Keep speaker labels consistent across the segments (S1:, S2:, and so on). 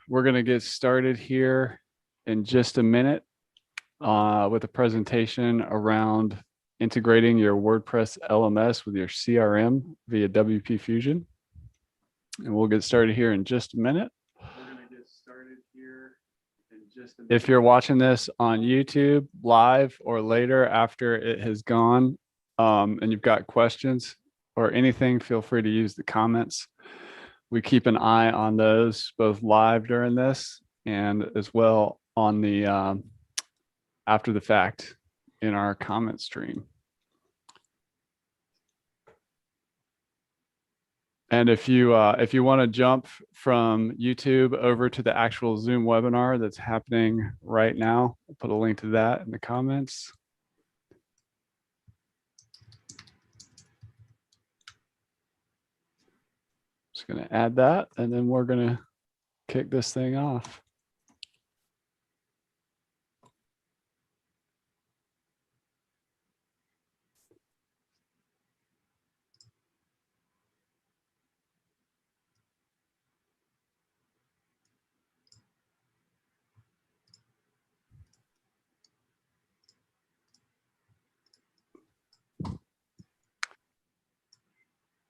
S1: We're going to get started here in just a minute with a presentation around integrating your WordPress LMS with your CRM via WP Fusion. And we'll get started here in just a minute. If you're watching this on YouTube live or later after it has gone and you've got questions or anything, feel free to use the comments. We keep an eye on those both live during this and as well on the after the fact in our comment stream. And if you want to jump from YouTube over to the actual Zoom webinar that's happening right now, I'll put a link to that in the comments. Just going to add that, and then we're going to kick this thing off.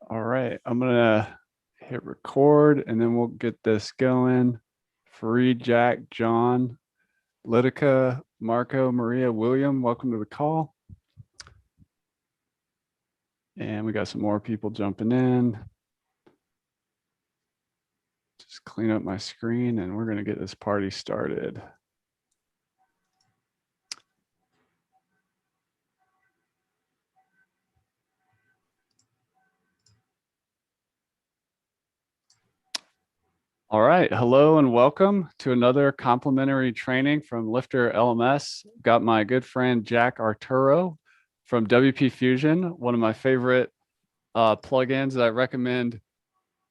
S1: All right, I'm going to hit record and then we'll get this going. Fareed, Jack, John, Litica, Marco, Maria, William, welcome to the call. And we got some more people jumping in. Just clean up my screen and we're going to get this party started. All right, hello and welcome to another complimentary training from Lifter LMS. Got my good friend Jack Arturo from WP Fusion, one of my favorite plugins that I recommend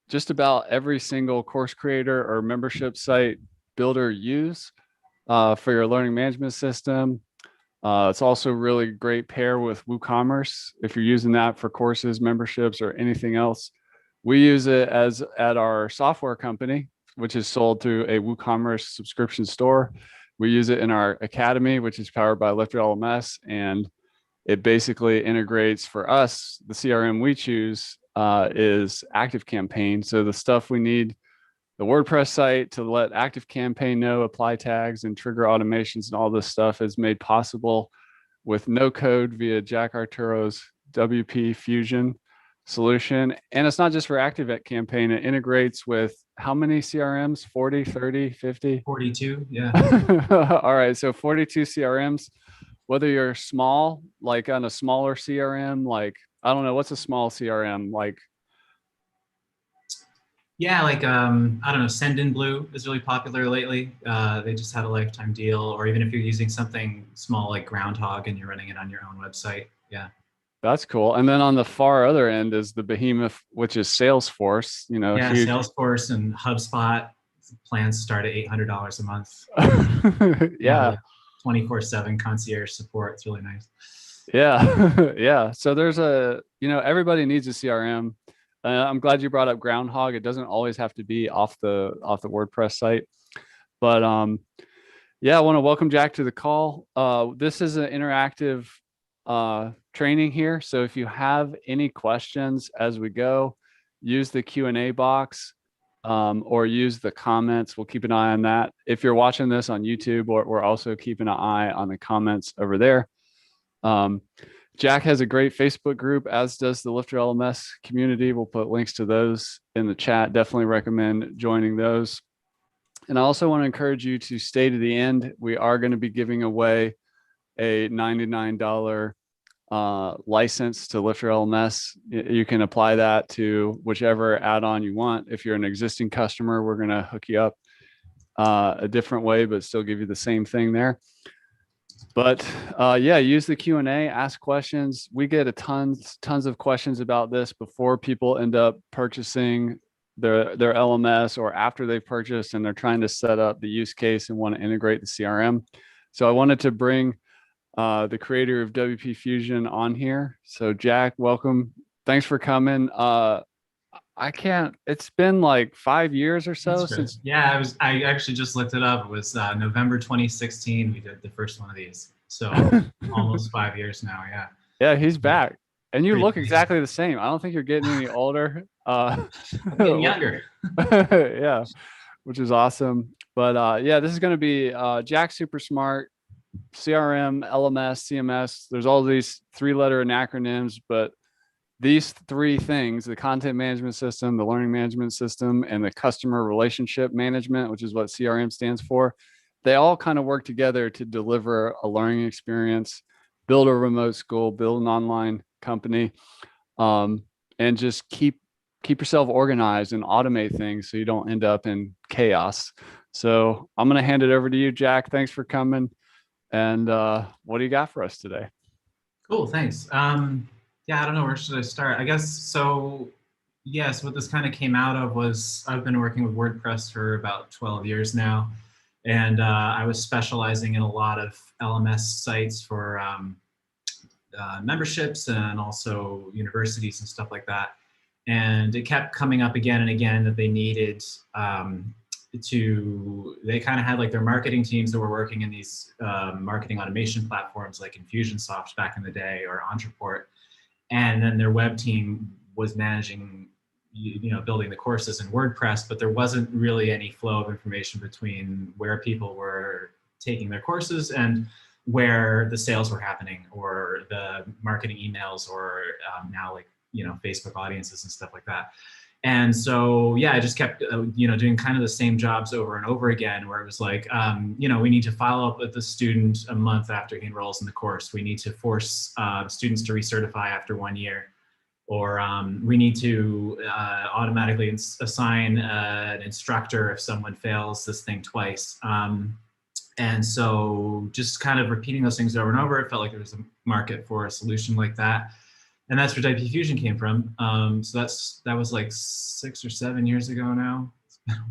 S1: just about every single course creator or membership site builder use for your learning management system. It's also really great pair with Woocommerce if you're using that for courses, memberships, or anything else. We use it as at our software company, which is sold through a Woocommerce subscription store. We use it in our academy, which is powered by Lifter LMS, and it basically integrates for us. The CRM we choose is Activecampaign. So the stuff we need, the WordPress site to let Activecampaign know, apply tags and trigger automations and all this stuff is made possible with no code via Jack Arturo's WP Fusion solution. And it's not just for Activecampaign, it integrates with how many CRMs? 40, 30, 50?
S2: 42, yeah.
S1: All right, so 42 CRMs, whether you're small, like on a smaller CRM, like, I don't know, what's a small CRM? Like,
S2: yeah, like, I don't know, Sendinblue is really popular lately. They just had a lifetime deal, or even if you're using something small like Groundhog and you're running it on your own website, yeah.
S1: That's cool. And then on the far other end is the behemoth, which is Salesforce, you know,
S2: yeah,
S1: huge.
S2: Salesforce and HubSpot plans start at $800 a month.
S1: Yeah.
S2: 24/7 concierge support. It's really nice.
S1: Yeah. Yeah. So there's you know, everybody needs a CRM. I'm glad you brought up Groundhog. It doesn't always have to be off the WordPress site, but yeah, I want to welcome Jack to the call. This is an interactive training here. So if you have any questions as we go, use the Q&A box or use the comments. We'll keep an eye on that. If you're watching this on YouTube, we're also keeping an eye on the comments over there. Jack has a great Facebook group, as does the Lifter LMS community. We'll put links to those in the chat. Definitely recommend joining those. And I also want to encourage you to stay to the end. We are going to be giving away a $99 license to Lifter LMS. You can apply that to whichever add-on you want. If you're an existing customer, we're going to hook you up a different way, but still give you the same thing there. But yeah, use the Q&A, ask questions. We get tons of questions about this before people end up purchasing their LMS or after they've purchased and they're trying to set up the use case and want to integrate the CRM. So I wanted to bring the creator of WP Fusion on here. So Jack, welcome. Thanks for coming. I can't, it's been like 5 years or so
S2: That's right.
S1: since.
S2: Yeah, I actually just looked it up. It was November 2016. We did the first one of these. So almost 5 years now. Yeah.
S1: Yeah,
S2: It's
S1: he's back. And you
S2: pretty
S1: look
S2: crazy.
S1: exactly the same. I don't think you're getting any older.
S2: I'm getting younger.
S1: Yeah, which is awesome. But yeah, this is going to be Jack Super Smart, CRM, LMS, CMS. There's all these three-letter acronyms, but these three things, the content management system, the learning management system, and the customer relationship management, which is what CRM stands for, they all kind of work together to deliver a learning experience, build a remote school, build an online company, um, and just keep yourself organized and automate things so you don't end up in chaos. So I'm going to hand it over to you, Jack. Thanks for coming. And what do you got for us today?
S2: Cool. Thanks. Yeah, I don't know, where should I start? I guess so. Yes, what this kind of came out of was I've been working with WordPress for about 12 years now, and I was specializing in a lot of LMS sites for memberships and also universities and stuff like that. And it kept coming up again and again that they needed they kind of had like their marketing teams that were working in these marketing automation platforms like Infusionsoft back in the day or Entreport. And then their web team was managing, building the courses in WordPress, but there wasn't really any flow of information between where people were taking their courses and where the sales were happening or the marketing emails or now like, Facebook audiences and stuff like that. And so, yeah, I just kept, doing kind of the same jobs over and over again, where it was like, we need to follow up with the student a month after he enrolls in the course. We need to force students to recertify after 1 year, or we need to automatically assign an instructor if someone fails this thing twice. And so just kind of repeating those things over and over, it felt like there was a market for a solution like that. And that's where WP Fusion came from. So that was like 6 or 7 years ago now. It's been a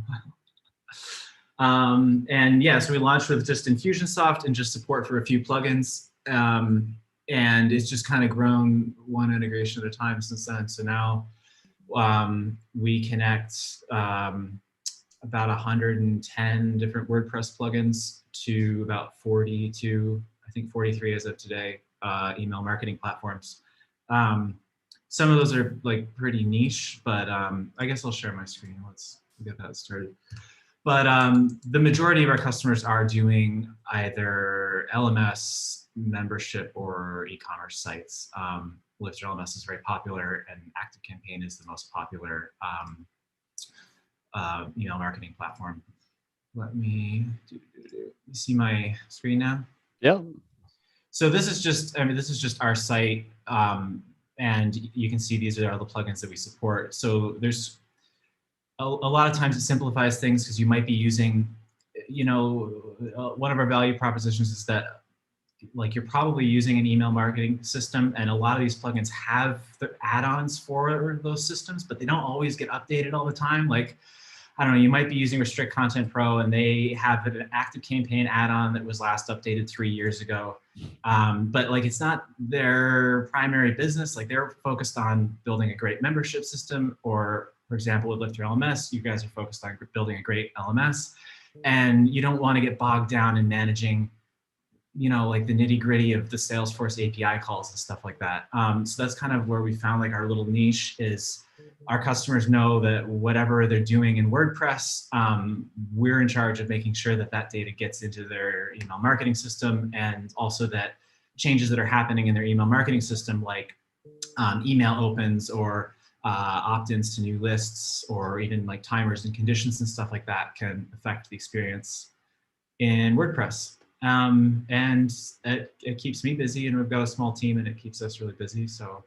S2: while. And yeah, so we launched with just Infusionsoft and just support for a few plugins. And it's just kind of grown one integration at a time since then. So now we connect about 110 different WordPress plugins to about 42, I think 43 as of today, email marketing platforms. Some of those are like pretty niche, but I guess I'll share my screen. Let's get that started. But the majority of our customers are doing either LMS, membership, or e-commerce sites. Lifter LMS is very popular, and Activecampaign is the most popular email marketing platform. Let me you see my screen now?
S1: Yeah.
S2: So this is just our site, and you can see these are all the plugins that we support. So there's a lot of times it simplifies things because you might be using, one of our value propositions is that like you're probably using an email marketing system, and a lot of these plugins have the add-ons for those systems, but they don't always get updated all the time. Like, I don't know, you might be using Restrict Content Pro and they have an Activecampaign add-on that was last updated 3 years ago. But like, it's not their primary business. Like they're focused on building a great membership system, or for example, with Lifter LMS, you guys are focused on building a great LMS, and you don't want to get bogged down in managing, like the nitty gritty of the Salesforce API calls and stuff like that. So that's kind of where we found like our little niche is our customers know that whatever they're doing in WordPress, we're in charge of making sure that that data gets into their email marketing system, and also that changes that are happening in their email marketing system, like email opens or opt-ins to new lists, or even like timers and conditions and stuff like that, can affect the experience in WordPress. And it keeps me busy, and we've got a small team, and it keeps us really busy. So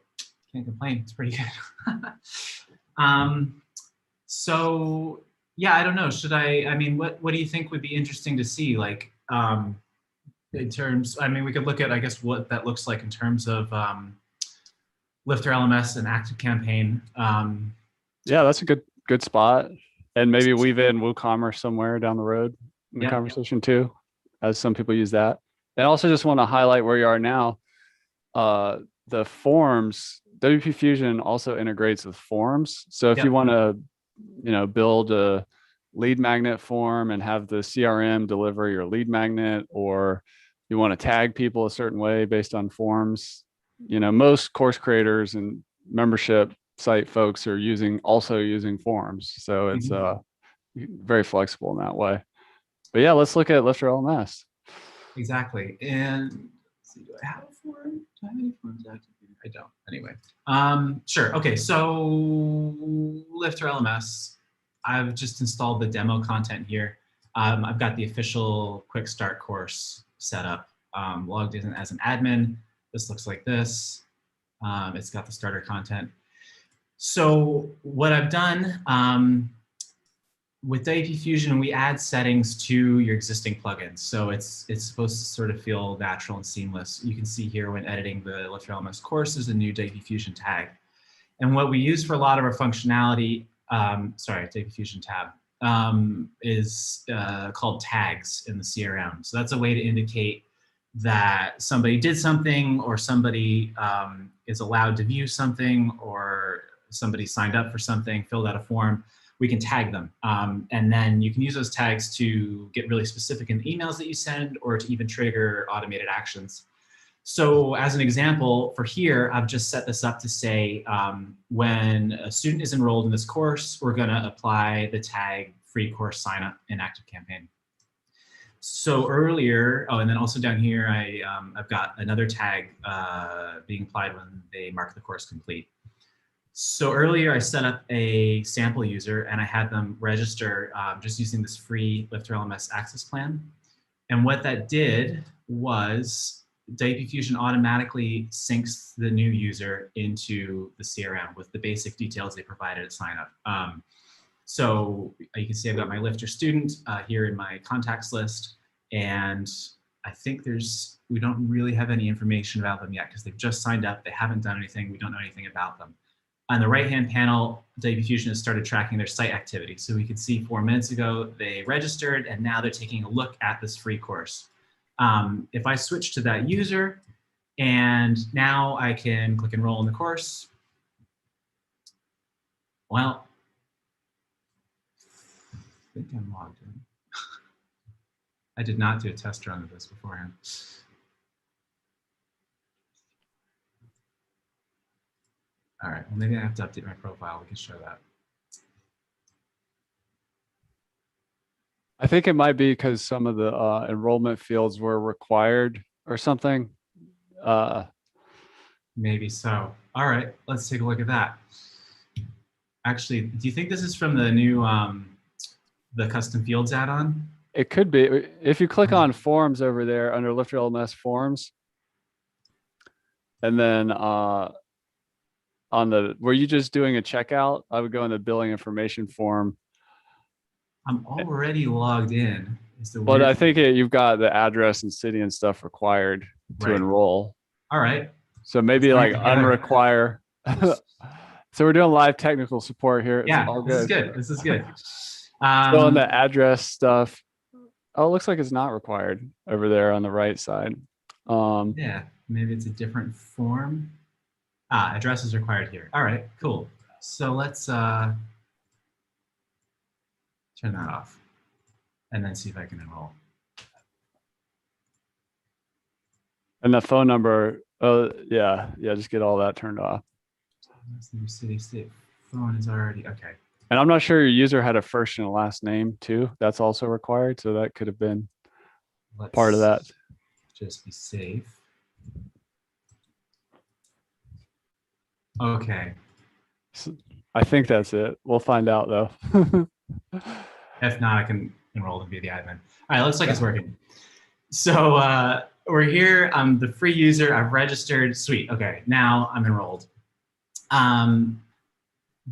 S2: can't complain. It's pretty good. So yeah, I don't know. I mean, what do you think would be interesting to see? Like, in terms, I mean, we could look at, I guess, what that looks like in terms of Lifter LMS and Activecampaign.
S1: Yeah, that's a good spot. And maybe weave in WooCommerce somewhere down the road in the
S2: Yeah.
S1: conversation too, as some people use that. And also just want to highlight where you are now. the forms, WP Fusion also integrates with forms. So if you
S2: Yep.
S1: want to, build a lead magnet form and have the CRM deliver your lead magnet, or you want to tag people a certain way based on forms, most course creators and membership site folks are also using forms. So it's
S2: Mhm.
S1: very flexible in that way. But yeah, let's look at Lifter LMS.
S2: Exactly. And let's see, do I have a form? Do I have any forms activated? I don't. Anyway, sure. Okay, so Lifter LMS. I've just installed the demo content here. I've got the official quick start course set up, logged in as an admin. This looks like this. It's got the starter content. So what I've done, with WP Fusion, we add settings to your existing plugins. So it's supposed to sort of feel natural and seamless. You can see here when editing the Lifter LMS course, there's a new WP Fusion tag. And what we use for a lot of our functionality, WP Fusion tab, is called tags in the CRM. So that's a way to indicate that somebody did something, or somebody is allowed to view something, or somebody signed up for something, filled out a form. We can tag them. And then you can use those tags to get really specific in the emails that you send, or to even trigger automated actions. So as an example, for here, I've just set this up to say, when a student is enrolled in this course, we're going to apply the tag free course sign up in Activecampaign. So earlier, oh, and then also down here, I've got another tag being applied when they mark the course complete. So earlier I set up a sample user and I had them register just using this free Lifter LMS access plan. And what that did was WP Fusion automatically syncs the new user into the CRM with the basic details they provided at sign up. So you can see I've got my Lifter student here in my contacts list, and I think we don't really have any information about them yet because they've just signed up. They haven't done anything. We don't know anything about them. On the right-hand panel, WP Fusion has started tracking their site activity. So we could see 4 minutes ago, they registered, and now they're taking a look at this free course. If I switch to that user, and now I can click enroll in the course, well, I think I'm logged in. I did not do a test run of this beforehand. All right, well, maybe I have to update my profile. We can show that.
S1: I think it might be because some of the enrollment fields were required or something.
S2: Maybe so. All right, let's take a look at that. Actually, do you think this is from the new the custom fields add-on?
S1: It could be. If you click on forms over there under Lifter LMS forms, and then were you just doing a checkout? I would go in the billing information form.
S2: I'm already logged in.
S1: But I think you've got the address and city and stuff required to enroll.
S2: All right.
S1: So maybe like unrequire. So we're doing live technical support here. It's all good.
S2: This is good. This is good.
S1: So on the address stuff, oh, it looks like it's not required over there on the right side.
S2: Yeah, maybe it's a different form. Address is required here. All right, cool. So let's turn that off and then see if I can enroll.
S1: And the phone number, yeah, just get all that turned off.
S2: City, state, phone is already, okay.
S1: And I'm not sure your user had a first and a last name too. That's also required. So that could have been part of that.
S2: Just be safe. Okay.
S1: So I think that's it. We'll find out though.
S2: If not, I can enroll and be the admin. All right, looks like it's working. So we're here. I'm the free user. I've registered. Sweet. Okay, now I'm enrolled.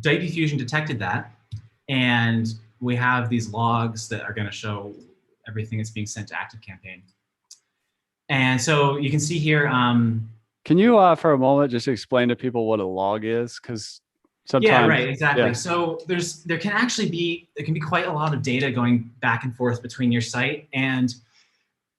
S2: WP Fusion detected that, and we have these logs that are going to show everything that's being sent to Activecampaign. And so you can see here.
S1: Can you, for a moment, just explain to people what a log is? Because sometimes.
S2: Yeah, right, exactly. Yeah. So there can be quite a lot of data going back and forth between your site, and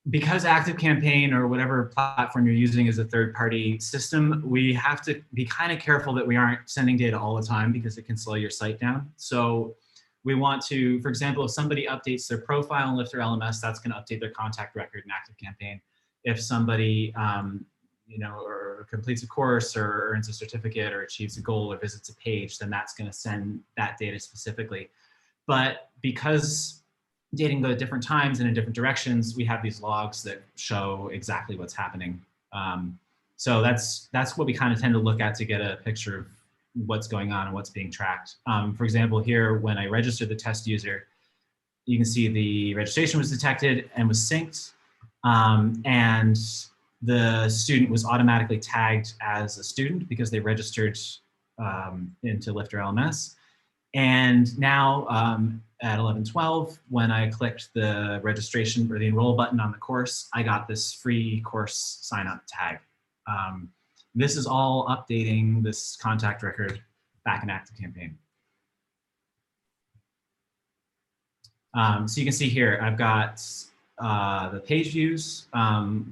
S2: because Activecampaign or whatever platform you're using is a third-party system, we have to be kind of careful that we aren't sending data all the time because it can slow your site down. So we want to, for example, if somebody updates their profile in Lifter LMS, that's going to update their contact record in Activecampaign. If somebody, or completes a course or earns a certificate or achieves a goal or visits a page, then that's going to send that data specifically. But because data can go at different times and in different directions, we have these logs that show exactly what's happening. So that's what we kind of tend to look at to get a picture of what's going on and what's being tracked. For example, here, when I registered the test user, you can see the registration was detected and was synced, and the student was automatically tagged as a student because they registered into Lifter LMS. And now at 11:12, when I clicked the registration or the enroll button on the course, I got this free course sign up tag. This is all updating this contact record back in Activecampaign. So you can see here, I've got the page views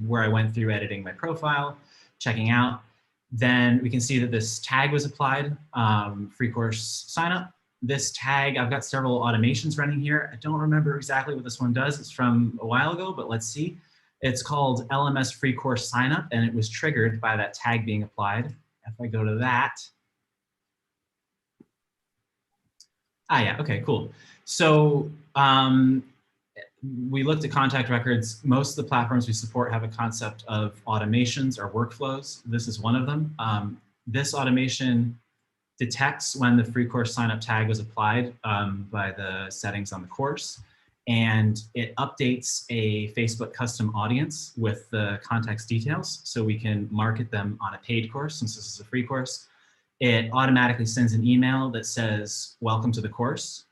S2: where I went through editing my profile, checking out. Then we can see that this tag was applied, free course sign up. This tag, I've got several automations running here. I don't remember exactly what this one does. It's from a while ago, but let's see. It's called LMS free course sign up, and it was triggered by that tag being applied. If I go to that. Yeah, okay, cool. So we looked at contact records. Most of the platforms we support have a concept of automations or workflows. This is one of them. This automation detects when the free course sign-up tag was applied by the settings on the course, and it updates a Facebook custom audience with the context details so we can market them on a paid course since this is a free course. It automatically sends an email that says, welcome to the course,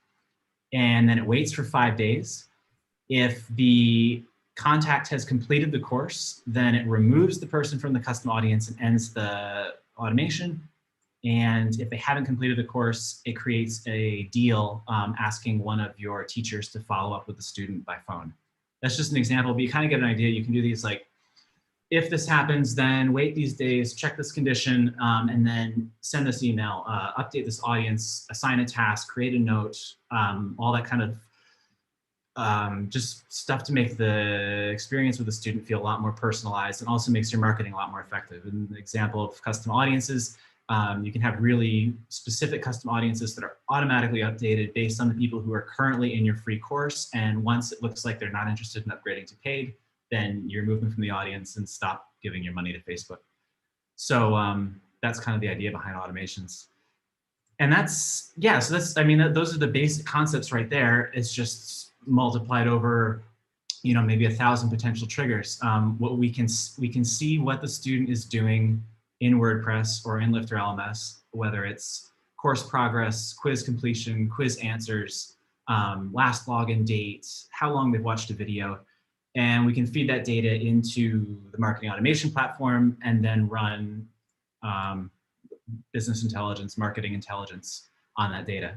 S2: and then it waits for 5 days. If the contact has completed the course, then it removes the person from the custom audience and ends the automation. And if they haven't completed the course, it creates a deal asking one of your teachers to follow up with the student by phone. That's just an example, but you kind of get an idea. You can do these like, if this happens, then wait these days, check this condition, and then send this email, update this audience, assign a task, create a note, all that kind of just stuff to make the experience with the student feel a lot more personalized and also makes your marketing a lot more effective. In the example of custom audiences, you can have really specific custom audiences that are automatically updated based on the people who are currently in your free course. And once it looks like they're not interested in upgrading to paid, then you remove them from the audience and stop giving your money to Facebook. So that's kind of the idea behind automations. And that's, yeah, so that's, I mean, those are the basic concepts right there. It's just multiplied over, maybe 1,000 potential triggers. What we can see what the student is doing in WordPress or in Lifter LMS, whether it's course progress, quiz completion, quiz answers, last login date, how long they've watched a video. And we can feed that data into the marketing automation platform and then run business intelligence, marketing intelligence on that data.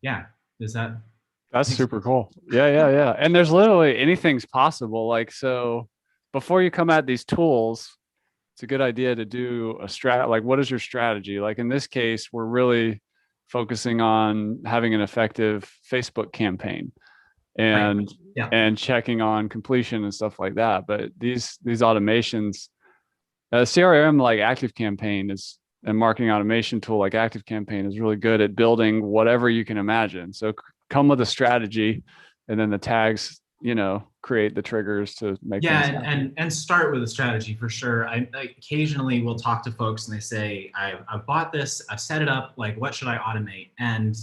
S2: Yeah, is that?
S1: That's super cool. Yeah. And there's literally anything's possible. Like, so before you come at these tools, it's a good idea to do a like, what is your strategy? Like in this case, we're really focusing on having an effective Facebook campaign and,
S2: right. Yeah.
S1: and checking on completion and stuff like that. But these automations, CRM like Activecampaign is, and marketing automation tool like Activecampaign is really good at building whatever you can imagine. So come with a strategy, and then the tags, create the triggers to make things happen.
S2: and start with a strategy for sure. I occasionally will talk to folks and they say, I've bought this, I've set it up, like what should I automate? And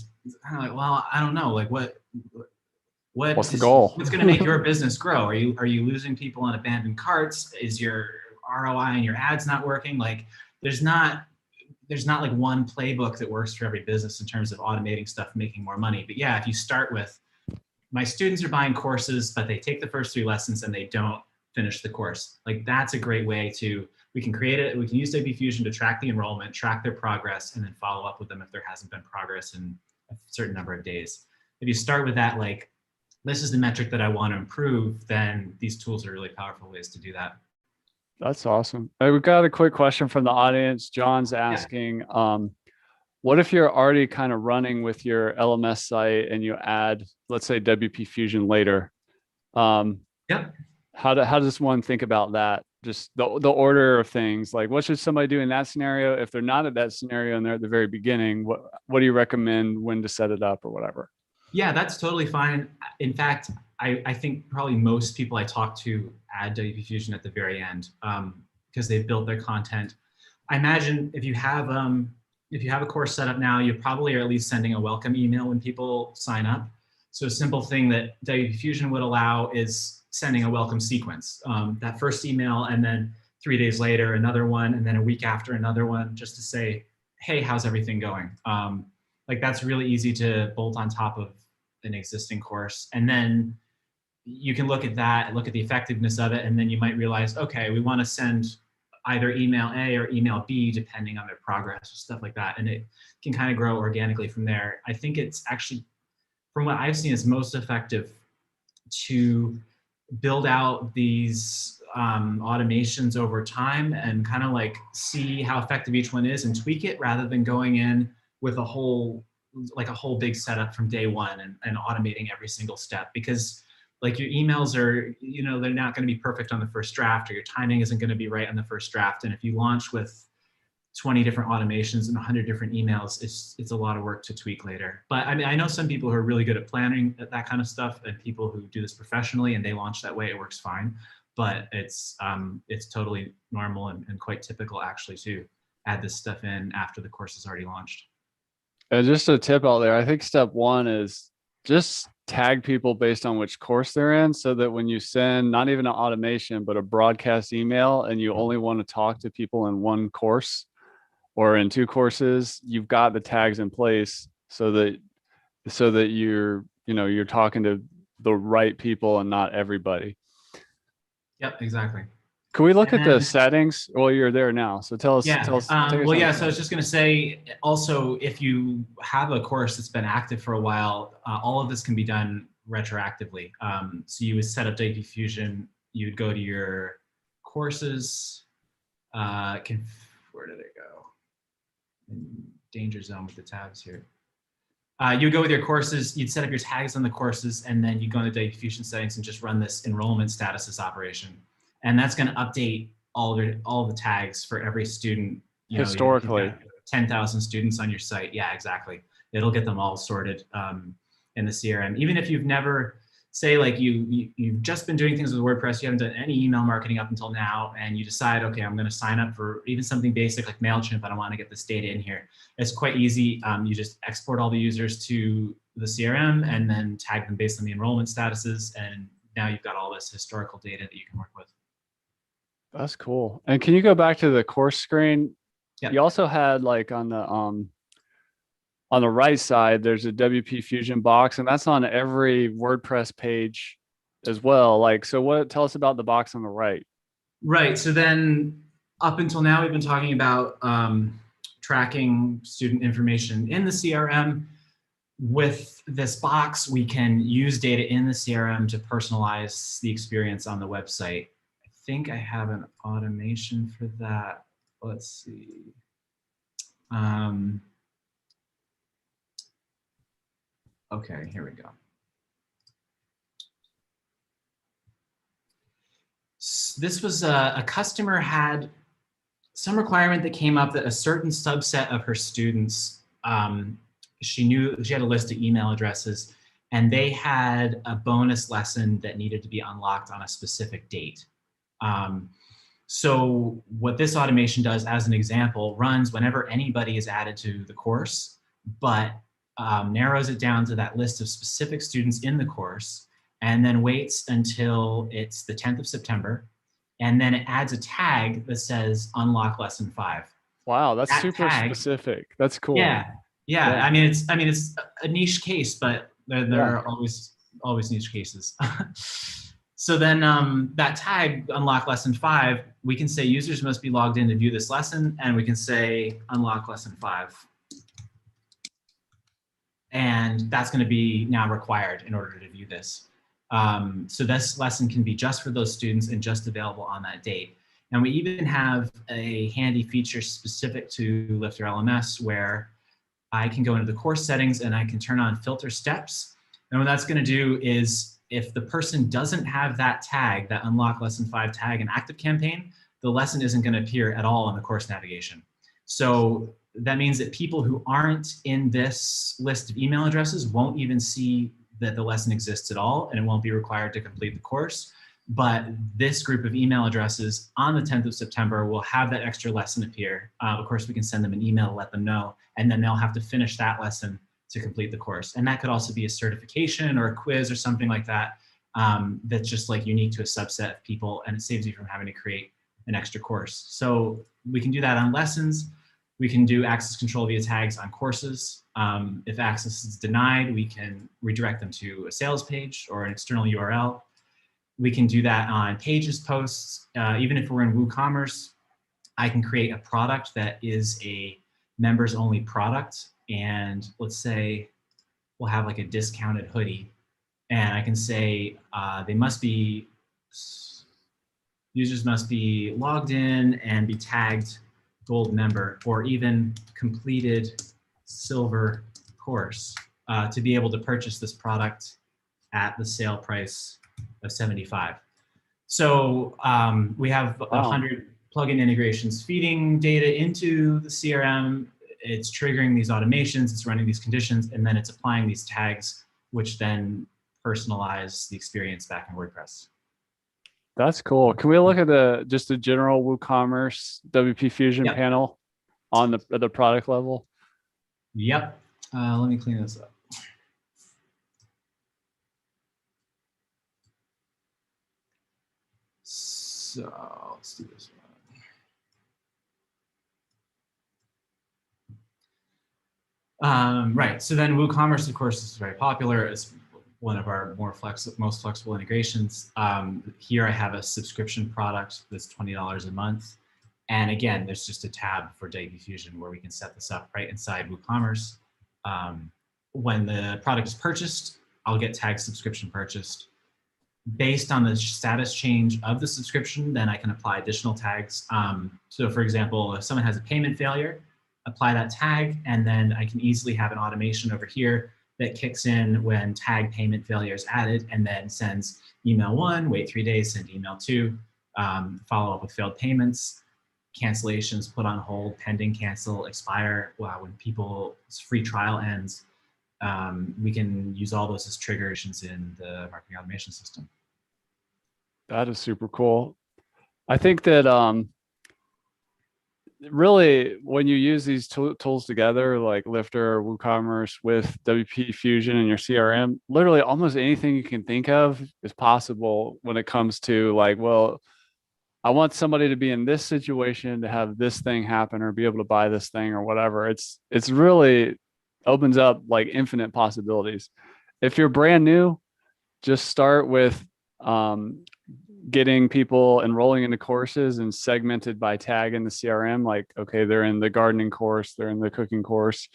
S2: I'm like, well, I don't know, like what's
S1: the goal?
S2: What's going to make your business grow? Are you losing people on abandoned carts? Is your ROI and your ads not working? Like there's not like one playbook that works for every business in terms of automating stuff, making more money. But yeah, if you start with, my students are buying courses, but they take the first 3 lessons and they don't finish the course. Like that's a great way to, we can create it. We can use WP Fusion to track the enrollment, track their progress, and then follow up with them if there hasn't been progress in a certain number of days. If you start with that, like this is the metric that I want to improve, then these tools are really powerful ways to do that.
S1: That's awesome. We've got a quick question from the audience. John's
S2: Yeah.
S1: asking, what if you're already kind of running with your LMS site and you add, let's say, WP Fusion later? Um,
S2: Yep.
S1: how does one think about that? Just the order of things. Like, what should somebody do in that scenario? If they're not at that scenario and they're at the very beginning, what do you recommend when to set it up or whatever?
S2: Yeah, that's totally fine. In fact, I think probably most people I talk to add WP Fusion at the very end because they've built their content. I imagine if you have a course set up now, you probably are at least sending a welcome email when people sign up. So a simple thing that WP Fusion would allow is sending a welcome sequence. That first email, and then 3 days later another one, and then a week after another one, just to say, hey, how's everything going? Like that's really easy to bolt on top of an existing course. And then you can look at that, look at the effectiveness of it, and then you might realize, okay, we want to send either email A or email B, depending on their progress or stuff like that. And it can kind of grow organically from there. I think it's actually, from what I've seen, it's most effective to build out these automations over time and kind of like see how effective each one is and tweak it rather than going in with a whole big setup from day one and automating every single step, because like your emails are, they're not going to be perfect on the first draft, or your timing isn't going to be right on the first draft. And if you launch with 20 different automations and 100 different emails, it's a lot of work to tweak later. But I mean, I know some people who are really good at planning that kind of stuff, and people who do this professionally and they launch that way, it works fine. But it's totally normal and quite typical actually to add this stuff in after the course is already launched.
S1: And just a tip out there, I think step one is just tag people based on which course they're in, so that when you send not even an automation, but a broadcast email, and you only want to talk to people in one course or in two courses, you've got the tags in place so that you're talking to the right people and not everybody.
S2: Yep, exactly.
S1: Can we look
S2: And
S1: at the
S2: then,
S1: settings? Well, you're there now, so tell us,
S2: yeah,
S1: take us
S2: well,
S1: on.
S2: yeah, so I was just going to say also, if you have a course that's been active for a while, all of this can be done retroactively. So you would set up WP Fusion, you would go to your courses, where did it go? In danger zone with the tabs here. You would go with your courses, you'd set up your tags on the courses, and then you go into WP Fusion settings and just run this enrollment statuses operation. And that's going to update all the tags for every student.
S1: Historically,
S2: 10,000 students on your site. Yeah, exactly. It'll get them all sorted in the CRM. Even if you've never, say like you've just been doing things with WordPress, you haven't done any email marketing up until now, and you decide, okay, I'm going to sign up for even something basic like MailChimp, and I want to get this data in here. It's quite easy. You just export all the users to the CRM and then tag them based on the enrollment statuses, and now you've got all this historical data that you can work with.
S1: that's cool. And can you go back to the course screen?
S2: Yep.
S1: You also had like on the right side, there's a WP Fusion box, and that's on every WordPress page as well. Like, so tell us about the box on the right.
S2: Right. So then up until now, we've been talking about tracking student information in the CRM. With this box, we can use data in the CRM to personalize the experience on the website. I think I have an automation for that. Let's see. Okay, here we go. This was a customer had some requirement that came up that a certain subset of her students, she knew she had a list of email addresses, and they had a bonus lesson that needed to be unlocked on a specific date. So what this automation does, as an example, runs whenever anybody is added to the course, but narrows it down to that list of specific students in the course, and then waits until it's the 10th of September. And then it adds a tag that says unlock lesson 5.
S1: Wow, that's
S2: That
S1: super
S2: tag,
S1: specific. That's cool.
S2: yeah. I mean, it's a niche case, but there are always niche cases. So then that tag, unlock lesson 5, we can say users must be logged in to view this lesson, and we can say unlock lesson 5. And that's going to be now required in order to view this. So this lesson can be just for those students and just available on that date. And we even have a handy feature specific to Lifter LMS where I can go into the course settings and I can turn on filter steps. And what that's going to do is if the person doesn't have that tag, that unlock lesson 5 tag in Activecampaign, the lesson isn't going to appear at all in the course navigation. So that means that people who aren't in this list of email addresses won't even see that the lesson exists at all, and it won't be required to complete the course. But this group of email addresses on the 10th of September will have that extra lesson appear. Of course, we can send them an email to let them know, and then they'll have to finish that lesson to complete the course. And that could also be a certification or a quiz or something like that, that's just like unique to a subset of people, and it saves you from having to create an extra course. So we can do that on lessons. We can do access control via tags on courses. If access is denied, we can redirect them to a sales page or an external URL. We can do that on pages, posts. Even if we're in WooCommerce, I can create a product that is a members only product. And let's say we'll have like a discounted hoodie. And I can say users must be logged in and be tagged gold member or even completed silver course to be able to purchase this product at the sale price of 75. So we have 100 plugin integrations feeding data into the CRM. It's triggering these automations, it's running these conditions, and then it's applying these tags, which then personalize the experience back in WordPress.
S1: That's cool. Can we look at just the general WooCommerce WP Fusion panel on the product level?
S2: Yep. Let me clean this up. So let's do this one. Right. So then WooCommerce, of course, is very popular. It's one of our most flexible integrations. Here I have a subscription product that's $20 a month. And again, there's just a tab for WP Fusion where we can set this up right inside WooCommerce. When the product is purchased, I'll get tagged subscription purchased. Based on the status change of the subscription, then I can apply additional tags. So for example, if someone has a payment failure, apply that tag, and then I can easily have an automation over here that kicks in when tag payment failure is added and then sends email 1, wait 3 days, send email 2, follow up with failed payments, cancellations, put on hold, pending, cancel, expire. Wow, when people's free trial ends, we can use all those as triggers in the marketing automation system.
S1: That is super cool. I think that really when you use these tools together, like Lifter, WooCommerce with WP Fusion and your CRM, literally almost anything you can think of is possible when it comes to like, well, I want somebody to be in this situation to have this thing happen or be able to buy this thing or whatever. It's really opens up like infinite possibilities. If you're brand new, just start with getting people enrolling into courses and segmented by tag in the CRM. Like, okay, they're in the gardening course, they're in the cooking course,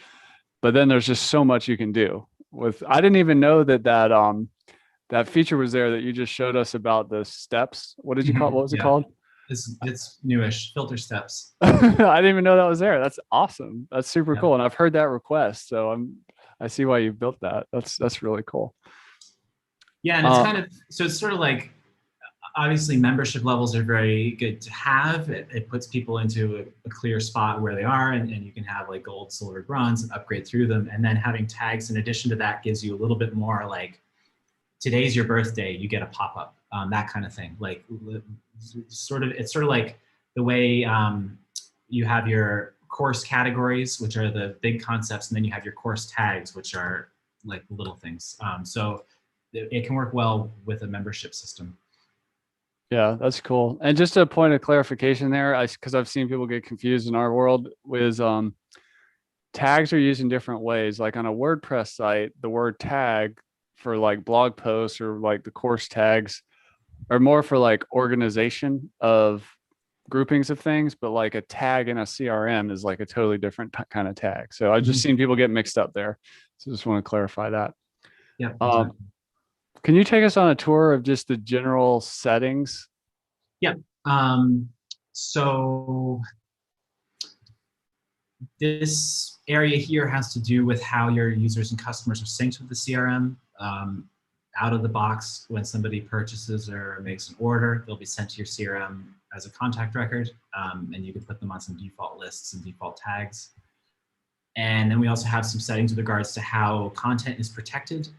S1: but then there's just so much you can do with. I didn't even know that feature was there that you just showed us about the steps. What did you call it? What was it called?
S2: It's newish, filter steps.
S1: I didn't even know that was there. That's awesome. That's super cool. And I've heard that request. So I see why you built that. That's really cool.
S2: Yeah, and it's kind of, so it's sort of like, obviously membership levels are very good to have. It puts people into a clear spot where they are, and you can have like gold, silver, bronze, and upgrade through them. And then having tags in addition to that gives you a little bit more like, today's your birthday, you get a pop-up, that kind of thing. Like it's sort of like the way you have your course categories, which are the big concepts, and then you have your course tags, which are like little things. So it can work well with a membership system.
S1: Yeah, that's cool. And just a point of clarification there, because I've seen people get confused in our world with tags are used in different ways. Like on a WordPress site, the word tag for like blog posts or like the course tags are more for like organization of groupings of things, but like a tag in a CRM is like a totally different kind of tag. So I've just seen people get mixed up there. So just want to clarify that.
S2: Yeah.
S1: Can you take us on a tour of just the general settings?
S2: Yeah. So this area here has to do with how your users and customers are synced with the CRM. Out of the box, when somebody purchases or makes an order, they'll be sent to your CRM as a contact record, and you can put them on some default lists and default tags. And then we also have some settings with regards to how content is protected.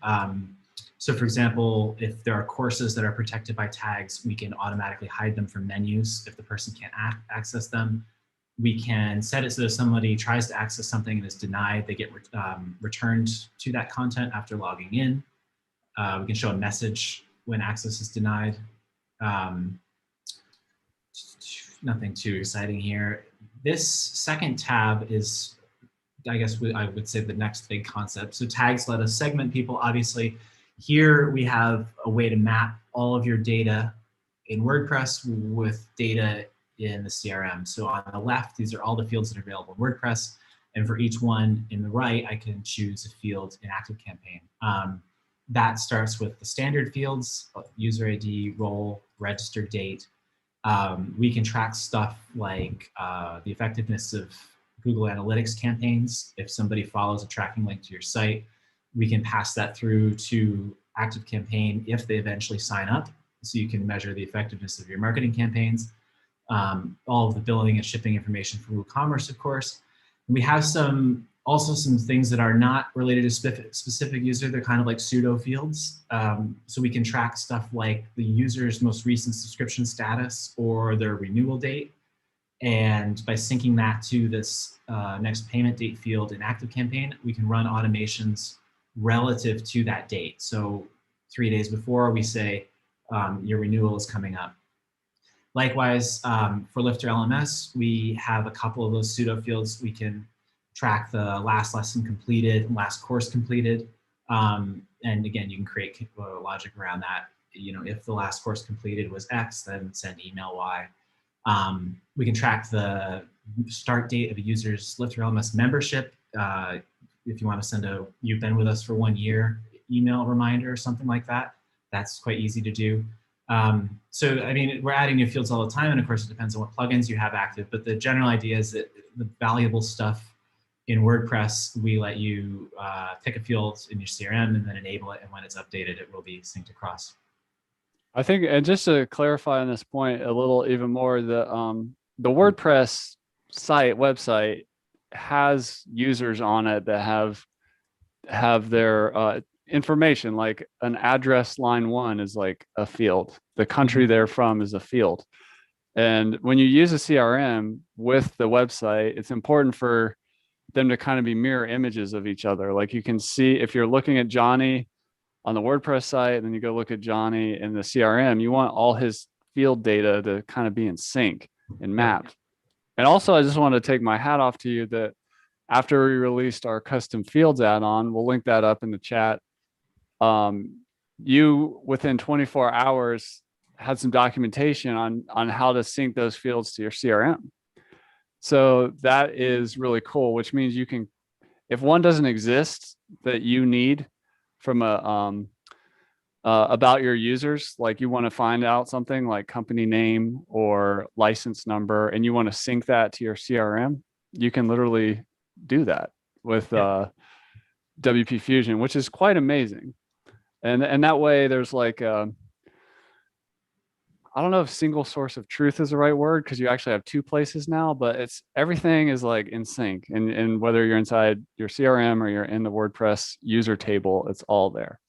S2: So for example, if there are courses that are protected by tags, we can automatically hide them from menus if the person can't access them. We can set it so if somebody tries to access something and is denied, they get returned to that content after logging in. We can show a message when access is denied. Nothing too exciting here. This second tab is, I guess I would say, the next big concept. So tags let us segment people. Obviously, here we have a way to map all of your data in WordPress with data in the CRM. So on the left, these are all the fields that are available in WordPress. And for each one in the right, I can choose a field in Activecampaign. That starts with the standard fields: user ID, role, registered date. We can track stuff like the effectiveness of Google Analytics campaigns. If somebody follows a tracking link to your site, we can pass that through to Activecampaign if they eventually sign up. So you can measure the effectiveness of your marketing campaigns. All of the billing and shipping information for Woocommerce, of course. And we have also some things that are not related to specific user. They're kind of like pseudo fields. So we can track stuff like the user's most recent subscription status or their renewal date. And by syncing that to this next payment date field in Activecampaign, we can run automations relative to that date. So 3 days before, we say your renewal is coming up. Likewise, for Lifter LMS, we have a couple of those pseudo fields. We can track the last lesson completed, last course completed. And again, you can create logic around that. You know, if the last course completed was X, then send email Y. We can track the start date of a user's Lifter LMS membership. If you want to send a "you've been with us for 1 year" email reminder or something like that, that's quite easy to do. So, I mean, we're adding new fields all the time, and of course, it depends on what plugins you have active. But the general idea is that the valuable stuff in WordPress, we let you pick a field in your CRM and then enable it, and when it's updated, it will be synced across.
S1: I think, and just to clarify on this point a little even more, the WordPress website has users on it that have their information, like an address line 1 is like a field. The country they're from is a field. And when you use a CRM with the website, it's important for them to kind of be mirror images of each other. Like you can see if you're looking at Johnny on the WordPress site, and then you go look at Johnny in the CRM, you want all his field data to kind of be in sync and mapped. And also, I just want to take my hat off to you that after we released our custom fields add-on, we'll link that up in the chat. You, within 24 hours, had some documentation on how to sync those fields to your CRM. So that is really cool, which means you can, if one doesn't exist that you need from about your users, like you want to find out something like company name or license number, and you want to sync that to your CRM, you can literally do that with WP Fusion, which is quite amazing. And that way there's like, I don't know if single source of truth is the right word, because you actually have 2 places now, but it's everything is like in sync. And whether you're inside your CRM or you're in the WordPress user table, it's all there.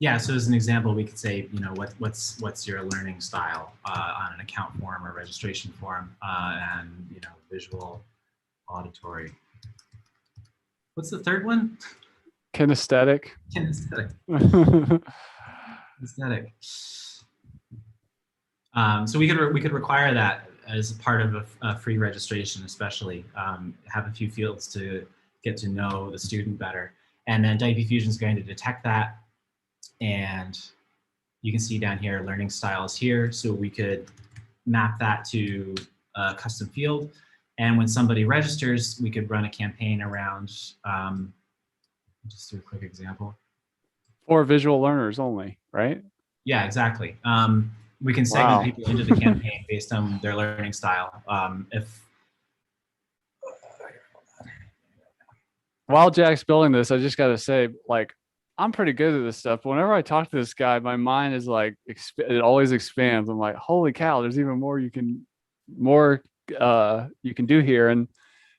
S2: Yeah, so as an example, we could say, you know, what's your learning style on an account form or registration form, and, you know, visual, auditory. What's the third one?
S1: Kinesthetic.
S2: Kinesthetic. Kinesthetic. So we could require that as a part of a free registration, especially have a few fields to get to know the student better, and then WP Fusion is going to detect that. And you can see down here, learning styles here. So we could map that to a custom field. And when somebody registers, we could run a campaign around Just do a quick example.
S1: For visual learners only, right?
S2: Yeah, exactly. We can segment
S1: Wow.
S2: people into the campaign based on their learning style. If
S1: While Jack's building this, I just got to say, like, I'm pretty good at this stuff. But whenever I talk to this guy, my mind is like, it always expands. I'm like, holy cow, there's even more you can do here. And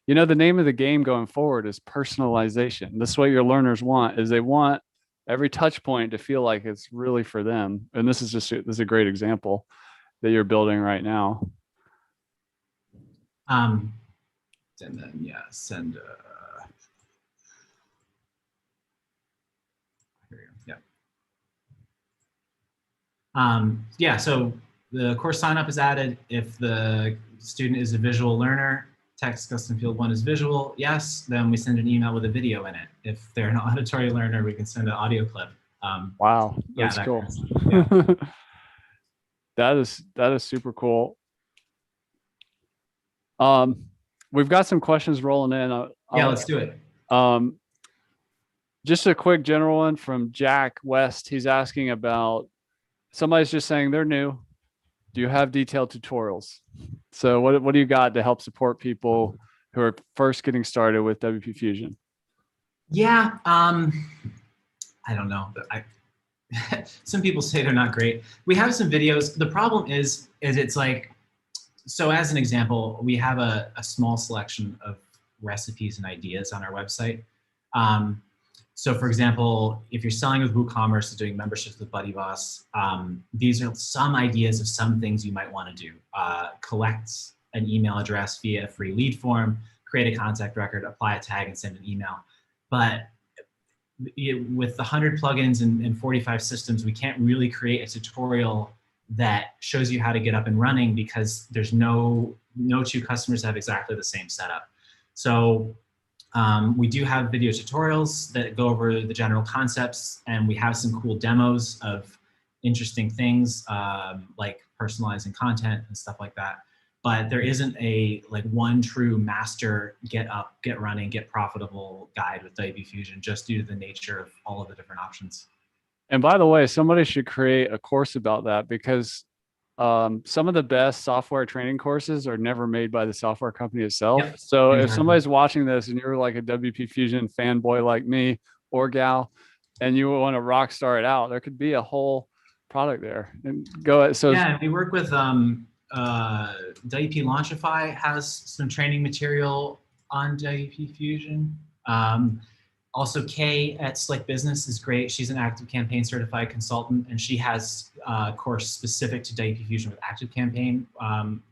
S1: the name of the game going forward is personalization. This is what your learners want. Is they want every touch point to feel like it's really for them. And this is a great example that you're building right now.
S2: and then yeah, send. Here we go. Yeah, so the course sign-up is added. If the student is a visual learner, text custom field 1 is visual, yes, then we send an email with a video in it. If they're an auditory learner, we can send an audio clip.
S1: Wow, that's
S2: that
S1: cool.
S2: kind of stuff, yeah.
S1: That is super cool. We've got some questions rolling in.
S2: Yeah, let's do it.
S1: Just a quick general one from Jack West. He's asking about, somebody's just saying they're new. Do you have detailed tutorials? So what do you got to help support people who are first getting started with WP Fusion?
S2: Yeah, I don't know. Some people say they're not great. We have some videos. The problem is it's like, so as an example, we have a small selection of recipes and ideas on our website. So for example, if you're selling with WooCommerce or doing memberships with BuddyBoss, these are some ideas of some things you might want to do. Collect an email address via a free lead form, create a contact record, apply a tag, and send an email. But with the 100 plugins and 45 systems, we can't really create a tutorial that shows you how to get up and running because there's no two customers have exactly the same setup. So we do have video tutorials that go over the general concepts, and we have some cool demos of interesting things like personalizing content and stuff like that. But there isn't a one true master get up, get running, get profitable guide with WP Fusion, just due to the nature of all of the different options.
S1: And by the way, somebody should create a course about that, because some of the best software training courses are never made by the software company itself.
S2: Yep,
S1: So
S2: exactly.
S1: if somebody's watching this and you're like a WP Fusion fanboy like me or gal, and you want to rock star it out, there could be a whole product there. And go. So
S2: yeah, we work with WP Launchify has some training material on WP Fusion. Also, Kay at Slick Business is great. She's an Activecampaign certified consultant, and she has a course specific to WP Fusion with Activecampaign.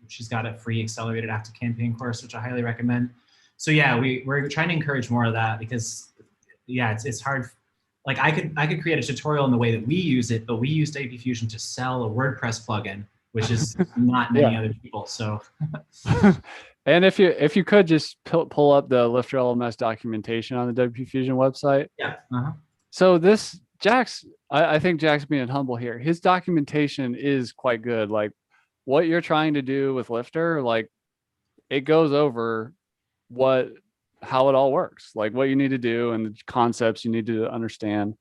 S2: She's got a free accelerated Activecampaign course, which I highly recommend. So yeah, we're trying to encourage more of that because yeah, it's hard. Like I could create a tutorial in the way that we use it, but we use WP Fusion to sell a WordPress plugin, which is not many other people. So.
S1: And if you could just pull up the Lifter LMS documentation on the WP Fusion website.
S2: Yeah.
S1: So I think Jack's being humble here. His documentation is quite good. Like what you're trying to do with Lifter, like it goes over how it all works, like what you need to do and the concepts you need to understand.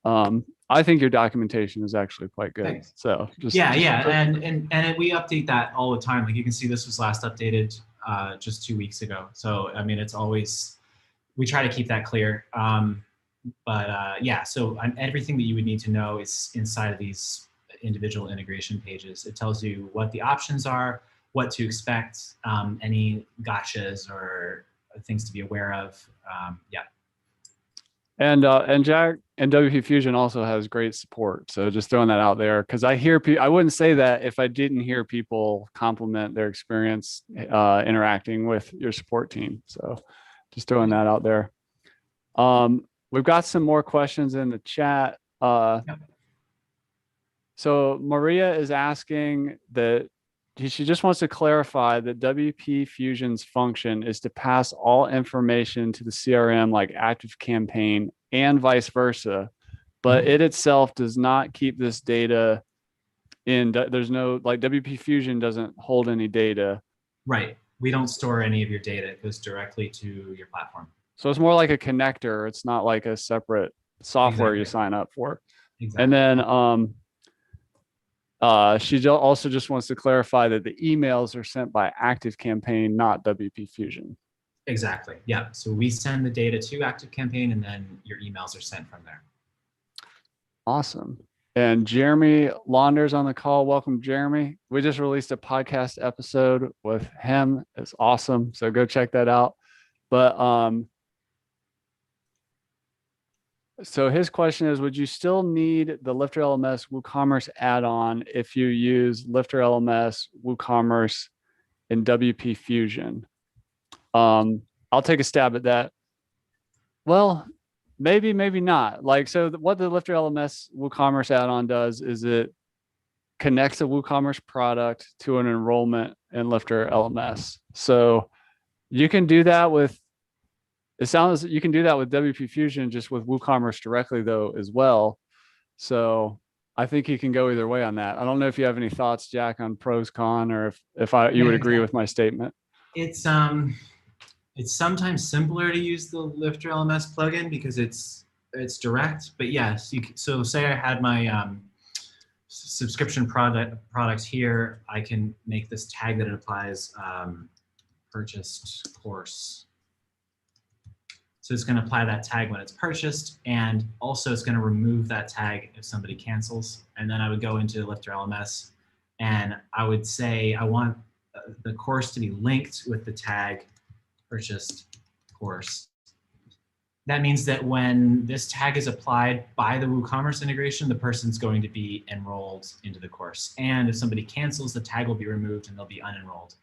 S1: I think your documentation is actually quite good.
S2: Thanks.
S1: So
S2: and we update that all the time. Like you can see, this was last updated just 2 weeks ago. So I mean, it's always, we try to keep that clear. Yeah, so everything that you would need to know is inside of these individual integration pages. It tells you what the options are, what to expect, any gotchas or things to be aware of. Yeah.
S1: And Jack and WP Fusion also has great support. So just throwing that out there, because I wouldn't say that if I didn't hear people compliment their experience interacting with your support team. So just throwing that out there. We've got some more questions in the chat.
S2: Yep.
S1: So Maria is asking that she just wants to clarify that WP Fusion's function is to pass all information to the CRM like Activecampaign and vice versa, but it itself does not keep this data in. There's no, like, WP Fusion doesn't hold any data.
S2: Right. We don't store any of your data. It goes directly to your platform.
S1: So it's more like a connector. It's not like a separate software you
S2: Exactly.
S1: sign up for. And
S2: Exactly.
S1: then she also just wants to clarify that the emails are sent by Activecampaign, not WP Fusion.
S2: Exactly. Yeah. So we send the data to Activecampaign, and then your emails are sent from there.
S1: Awesome. And Jeremy Launders on the call. Welcome, Jeremy. We just released a podcast episode with him. It's awesome. So go check that out. But so his question is, would you still need the Lifter LMS WooCommerce add-on if you use Lifter LMS WooCommerce in WP Fusion? I'll take a stab at that. Well, maybe, maybe not. Like, so what the Lifter LMS WooCommerce add-on does is it connects a WooCommerce product to an enrollment in Lifter LMS. So you can do that with, it sounds, you can do that with WP Fusion, just with WooCommerce directly though as well. So I think you can go either way on that. I don't know if you have any thoughts, Jack, on pros con, or if you
S2: Yeah,
S1: would agree with
S2: exactly.
S1: my statement.
S2: It's it's sometimes simpler to use the Lifter LMS plugin because it's direct. But yes, so say I had my subscription product here, I can make this tag that it applies purchased course. So it's going to apply that tag when it's purchased, and also it's going to remove that tag if somebody cancels. And then I would go into Lifter LMS, and I would say I want the course to be linked with the tag purchased course. That means that when this tag is applied by the WooCommerce integration, the person's going to be enrolled into the course. And if somebody cancels, the tag will be removed and they'll be unenrolled.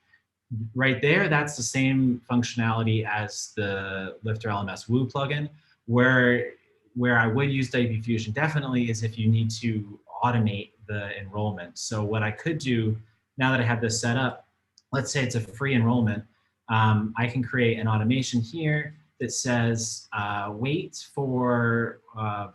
S2: Right there, that's the same functionality as the Lifter LMS Woo plugin. Where I would use WP Fusion definitely is if you need to automate the enrollment. So what I could do now that I have this set up, let's say it's a free enrollment, I can create an automation here that says wait for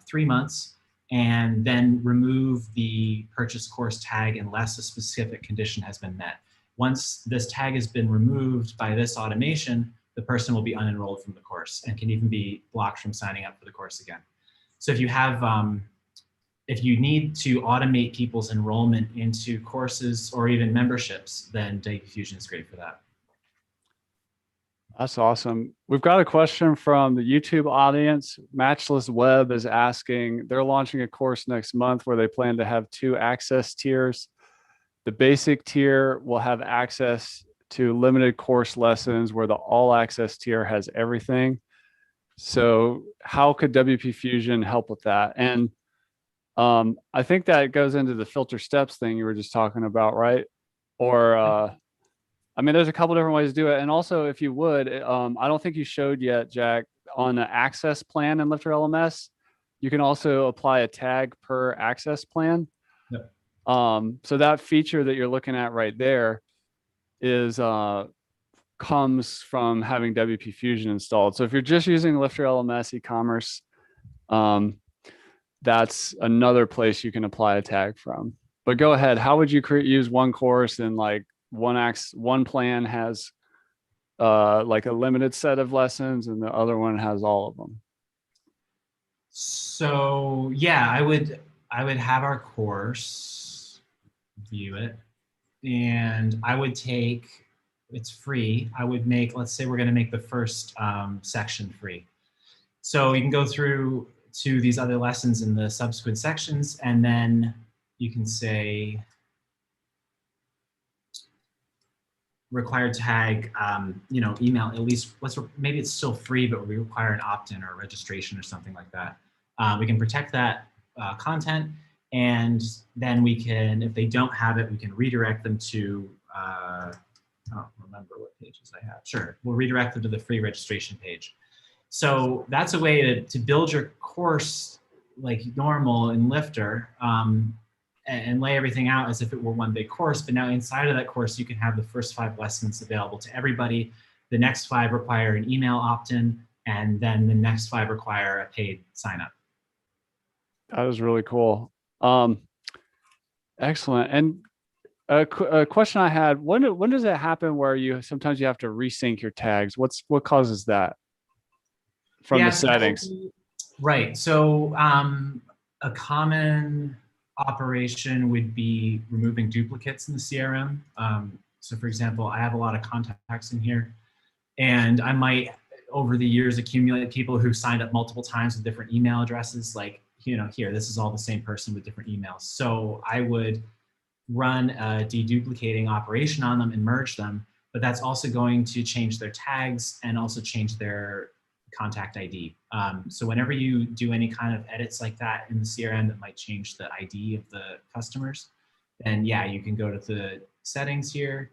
S2: 3 months and then remove the purchase course tag unless a specific condition has been met. Once this tag has been removed by this automation, the person will be unenrolled from the course and can even be blocked from signing up for the course again. So if you have, if you need to automate people's enrollment into courses or even memberships, then WP Fusion is great for that.
S1: That's awesome. We've got a question from the YouTube audience. Matchless Web is asking, they're launching a course next month where they plan to have 2 access tiers. The basic tier will have access to limited course lessons where the all access tier has everything. So how could WP Fusion help with that? And I think that goes into the filter steps thing you were just talking about, right? Or I mean, there's a couple different ways to do it. And also, if you would, I don't think you showed yet, Jack, on the access plan in Lifter LMS, you can also apply a tag per access plan.
S2: Yep.
S1: So that feature that you're looking at right there is comes from having WP Fusion installed. So if you're just using Lifter LMS e-commerce, that's another place you can apply a tag from. But go ahead. How would you use one course and like one plan has like a limited set of lessons and the other one has all of them?
S2: So yeah, I would have our course, view it, and I would take, it's free. I would make, let's say we're going to make the first section free. So you can go through to these other lessons in the subsequent sections, and then you can say required tag, you know, email, at least, maybe it's still free, but we require an opt-in or a registration or something like that. We can protect that content, and then we can, if they don't have it, we can redirect them to, I don't remember what pages I have. Sure, we'll redirect them to the free registration page. So that's a way to build your course like normal in Lifter, and lay everything out as if it were one big course. But now inside of that course, you can have the first 5 lessons available to everybody. The next 5 require an email opt-in, and then the next 5 require a paid sign up.
S1: That was really cool. Excellent. And a question I had, when does it happen where sometimes you have to resync your tags? What causes that? from the settings?
S2: Right. So a common operation would be removing duplicates in the CRM. So for example, I have a lot of contacts in here, and I might, over the years, accumulate people who signed up multiple times with different email addresses. Like, here, this is all the same person with different emails. So I would run a deduplicating operation on them and merge them, but that's also going to change their tags and also change their contact ID. So whenever you do any kind of edits like that in the CRM that might change the ID of the customers, then yeah, you can go to the settings here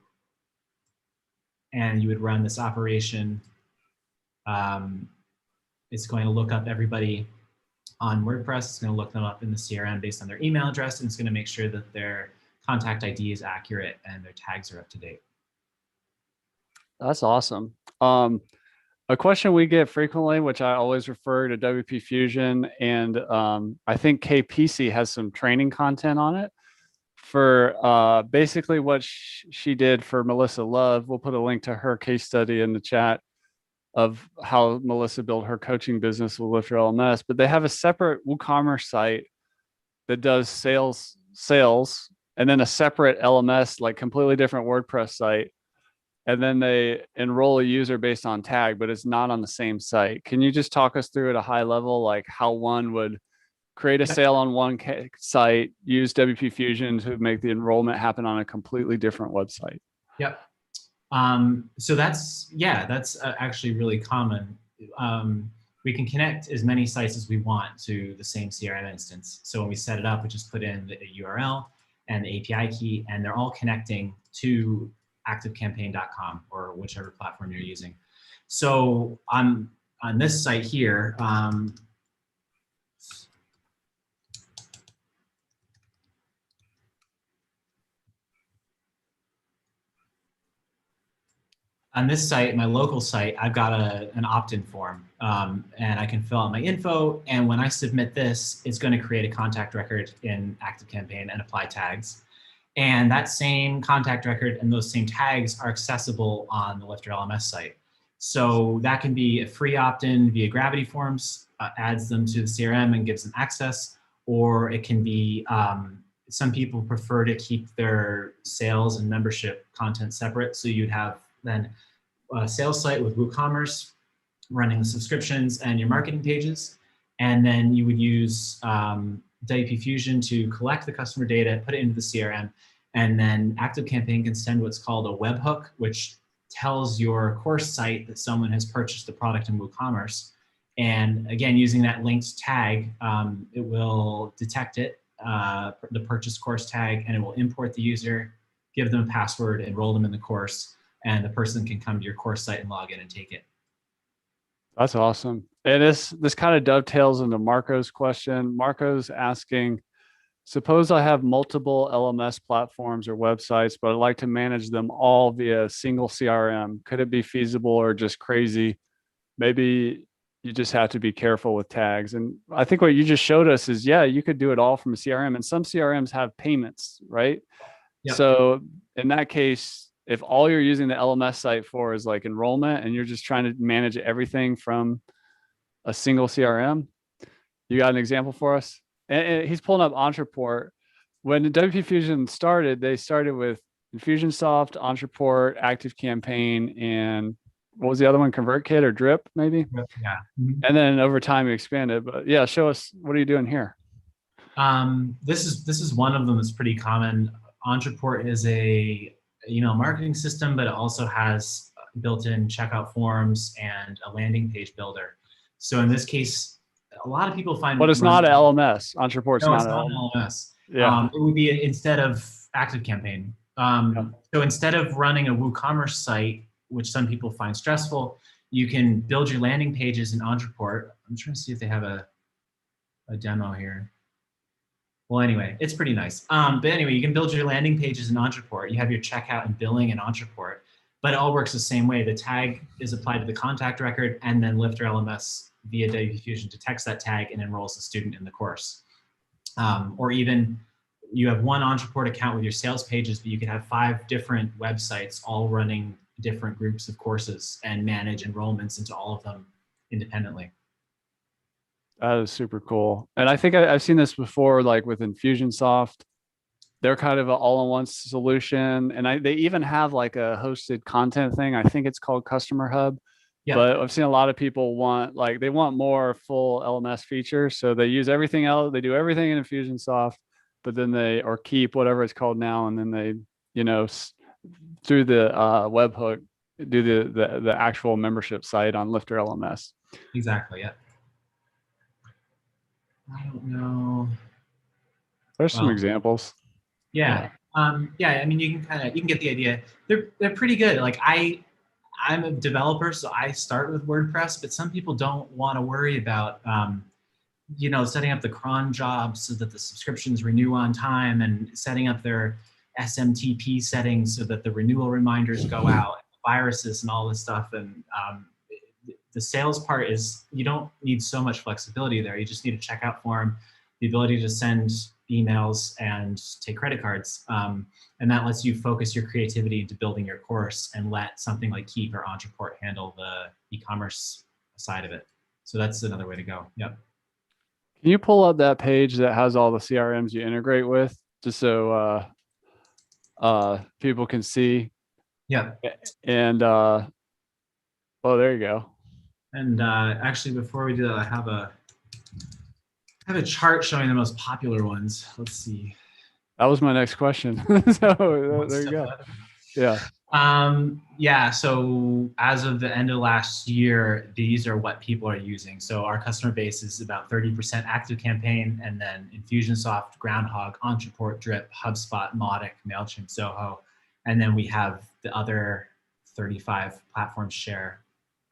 S2: and you would run this operation. It's going to look up everybody on WordPress. It's going to look them up in the CRM based on their email address, and it's going to make sure that their contact ID is accurate and their tags are up to date.
S1: That's awesome. A question we get frequently, which I always refer to WP Fusion, and I think KPC has some training content on it for basically what she did for Melissa Love. We'll put a link to her case study in the chat of how Melissa built her coaching business with Lift Your LMS, but they have a separate WooCommerce site that does sales, and then a separate LMS, like completely different WordPress site. And then they enroll a user based on tag, but it's not on the same site. Can you just talk us through at a high level, like how one would create a sale on one site, use WP Fusion to make the enrollment happen on a completely different website?
S2: Yep. So that's actually really common. We can connect as many sites as we want to the same CRM instance. So when we set it up, we just put in the URL and the API key, and they're all connecting to activecampaign.com or whichever platform you're using. So on this site here, on this site, my local site, I've got an opt-in form, and I can fill out my info. And when I submit this, it's going to create a contact record in Activecampaign and apply tags. And that same contact record and those same tags are accessible on the Lift Your LMS site. So that can be a free opt-in via Gravity Forms, adds them to the CRM and gives them access, or it can be, some people prefer to keep their sales and membership content separate. So you'd have then a sales site with WooCommerce running the subscriptions and your marketing pages. And then you would use WP Fusion to collect the customer data, put it into the CRM, and then Activecampaign can send what's called a webhook, which tells your course site that someone has purchased the product in WooCommerce. And again, using that linked tag, it will detect it, the purchase course tag, and it will import the user, give them a password, enroll them in the course, and the person can come to your course site and log in and take it.
S1: That's awesome. And this kind of dovetails into Marco's question. Marco's asking, suppose I have multiple LMS platforms or websites, but I'd like to manage them all via a single CRM. Could it be feasible or just crazy? Maybe you just have to be careful with tags. And I think what you just showed us is, yeah, you could do it all from a CRM, and some CRMs have payments, right? Yep. So in that case, if all you're using the LMS site for is like enrollment and you're just trying to manage everything from a single CRM, you got an example for us? And he's pulling up Entreport. When WP Fusion started, they started with Infusionsoft, Entreport, Activecampaign, and what was the other one? ConvertKit or Drip, maybe?
S2: Yeah.
S1: And then over time you expanded. But yeah, show us, what are you doing here?
S2: This is one of them that's pretty common. Entreport is a email marketing system, but it also has built-in checkout forms and a landing page builder. So in this case, a lot of people find—
S1: But it's not an LMS. Entreport's not
S2: an LMS.
S1: Yeah.
S2: It would be instead of Activecampaign. So instead of running a WooCommerce site, which some people find stressful, you can build your landing pages in Entreport. I'm trying to see if they have a demo here. Well, anyway, it's pretty nice. But anyway, you can build your landing pages in Entreport. You have your checkout and billing in Entreport, but it all works the same way. The tag is applied to the contact record, and then Lift Your LMS via WP Fusion detects that tag and enrolls the student in the course. Or even you have one Entreport account with your sales pages, but you could have 5 different websites all running different groups of courses and manage enrollments into all of them independently.
S1: That is super cool. And I think I've seen this before, like with Infusionsoft. They're kind of an all-in-one solution, and they even have like a hosted content thing. I think it's called Customer Hub.
S2: Yep,
S1: But I've seen a lot of people want like they want more full LMS features, so they use everything else. They do everything in Infusionsoft, but then they or keep whatever it's called now, and then they you know through the webhook do the actual membership site on Lifter LMS.
S2: exactly. Yep. I don't know.
S1: There's some
S2: Well,
S1: examples.
S2: yeah.
S1: Yeah.
S2: Yeah, I mean, you can get the idea. They're pretty good. Like I'm a developer, so I start with WordPress, but some people don't want to worry about setting up the cron jobs so that the subscriptions renew on time, and setting up their SMTP settings so that the renewal reminders go out, viruses and all this stuff. And the sales part is, you don't need so much flexibility there. You just need a checkout form, the ability to send emails and take credit cards. And that lets you focus your creativity into building your course and let something like Keep or Entreport handle the e-commerce side of it. So that's another way to go. Yep.
S1: Can you pull up that page that has all the CRMs you integrate with, just so people can see?
S2: Yep.
S1: And oh, there you go.
S2: And actually, before we do that, I have a chart showing the most popular ones. Let's see.
S1: That was my next question. So there you go. Yeah.
S2: Yeah, so as of the end of last year, these are what people are using. So our customer base is about 30% Activecampaign, and then Infusionsoft, Groundhog, Entreport, Drip, HubSpot, Mautic, MailChimp, Zoho. And then we have the other 35 platforms share,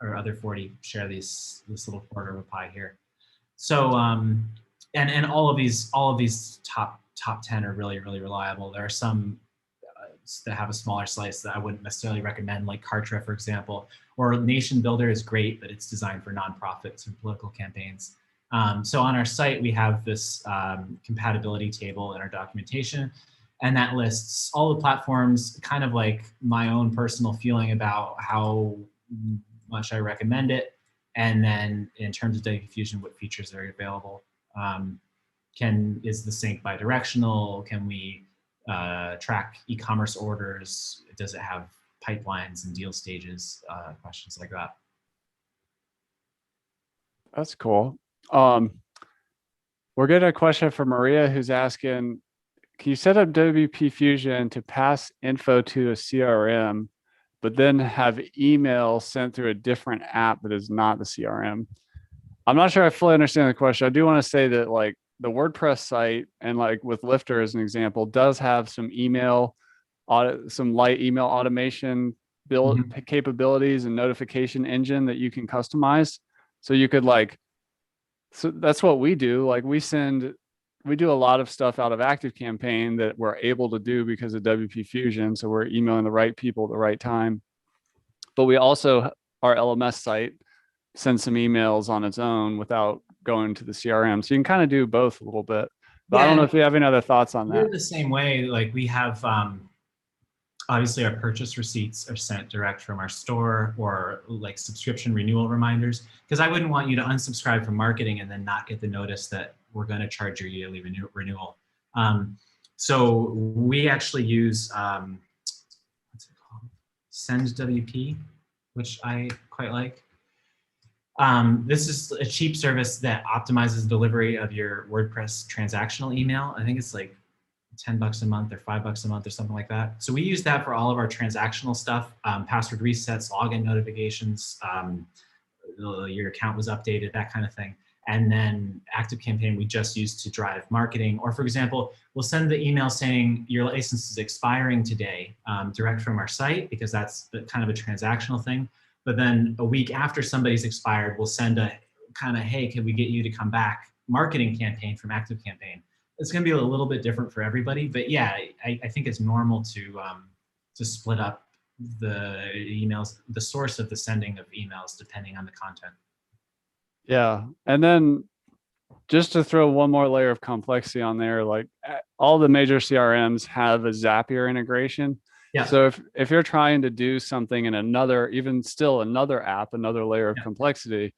S2: or other 40 share this little quarter of a pie here. So and all of these top 10 are really reliable. There are some that have a smaller slice that I wouldn't necessarily recommend, like Kartra, for example, or Nation Builder is great, but it's designed for nonprofits and political campaigns. So on our site, we have this compatibility table in our documentation, and that lists all the platforms, kind of like my own personal feeling about how much I recommend it. And then in terms of WP Fusion, what features are available. Is the sync bidirectional? Can we track e-commerce orders? Does it have pipelines and deal stages? Questions like that.
S1: That's cool. We're getting a question from Maria who's asking, can you set up WP Fusion to pass info to a CRM, but then have email sent through a different app that is not the CRM? I'm not sure I fully understand the question. I do want to say that like the WordPress site and like with Lifter as an example does have some some light email automation build capabilities and notification engine that you can customize. So you could like, so that's what we do. Like we do a lot of stuff out of Activecampaign that we're able to do because of WP Fusion. So we're emailing the right people at the right time. But we also, our LMS site sends some emails on its own without going to the CRM. So you can kind of do both a little bit. But I don't know if you have any other thoughts on that.
S2: We're the same way. Like we have, obviously our purchase receipts are sent direct from our store, or like subscription renewal reminders, because I wouldn't want you to unsubscribe from marketing and then not get the notice that we're going to charge your yearly renewal. So we actually use, what's it called? Send WP, which I quite like. This is a cheap service that optimizes the delivery of your WordPress transactional email. I think it's like $10 a month or $5 a month or something like that. So we use that for all of our transactional stuff, password resets, login notifications, your account was updated, that kind of thing. And then Activecampaign we just use to drive marketing. Or for example, we'll send the email saying your license is expiring today, direct from our site, because that's kind of a transactional thing. But then a week after somebody's expired, we'll send a kind of, hey, can we get you to come back marketing campaign from Activecampaign. It's going to be a little bit different for everybody, but yeah, I think it's normal to split up the emails, the source of the sending of emails, depending on the content.
S1: Yeah. And then just to throw one more layer of complexity on there, like all the major CRMs have a Zapier integration.
S2: Yeah.
S1: So if you're trying to do something in another, even still another app, another layer of complexity,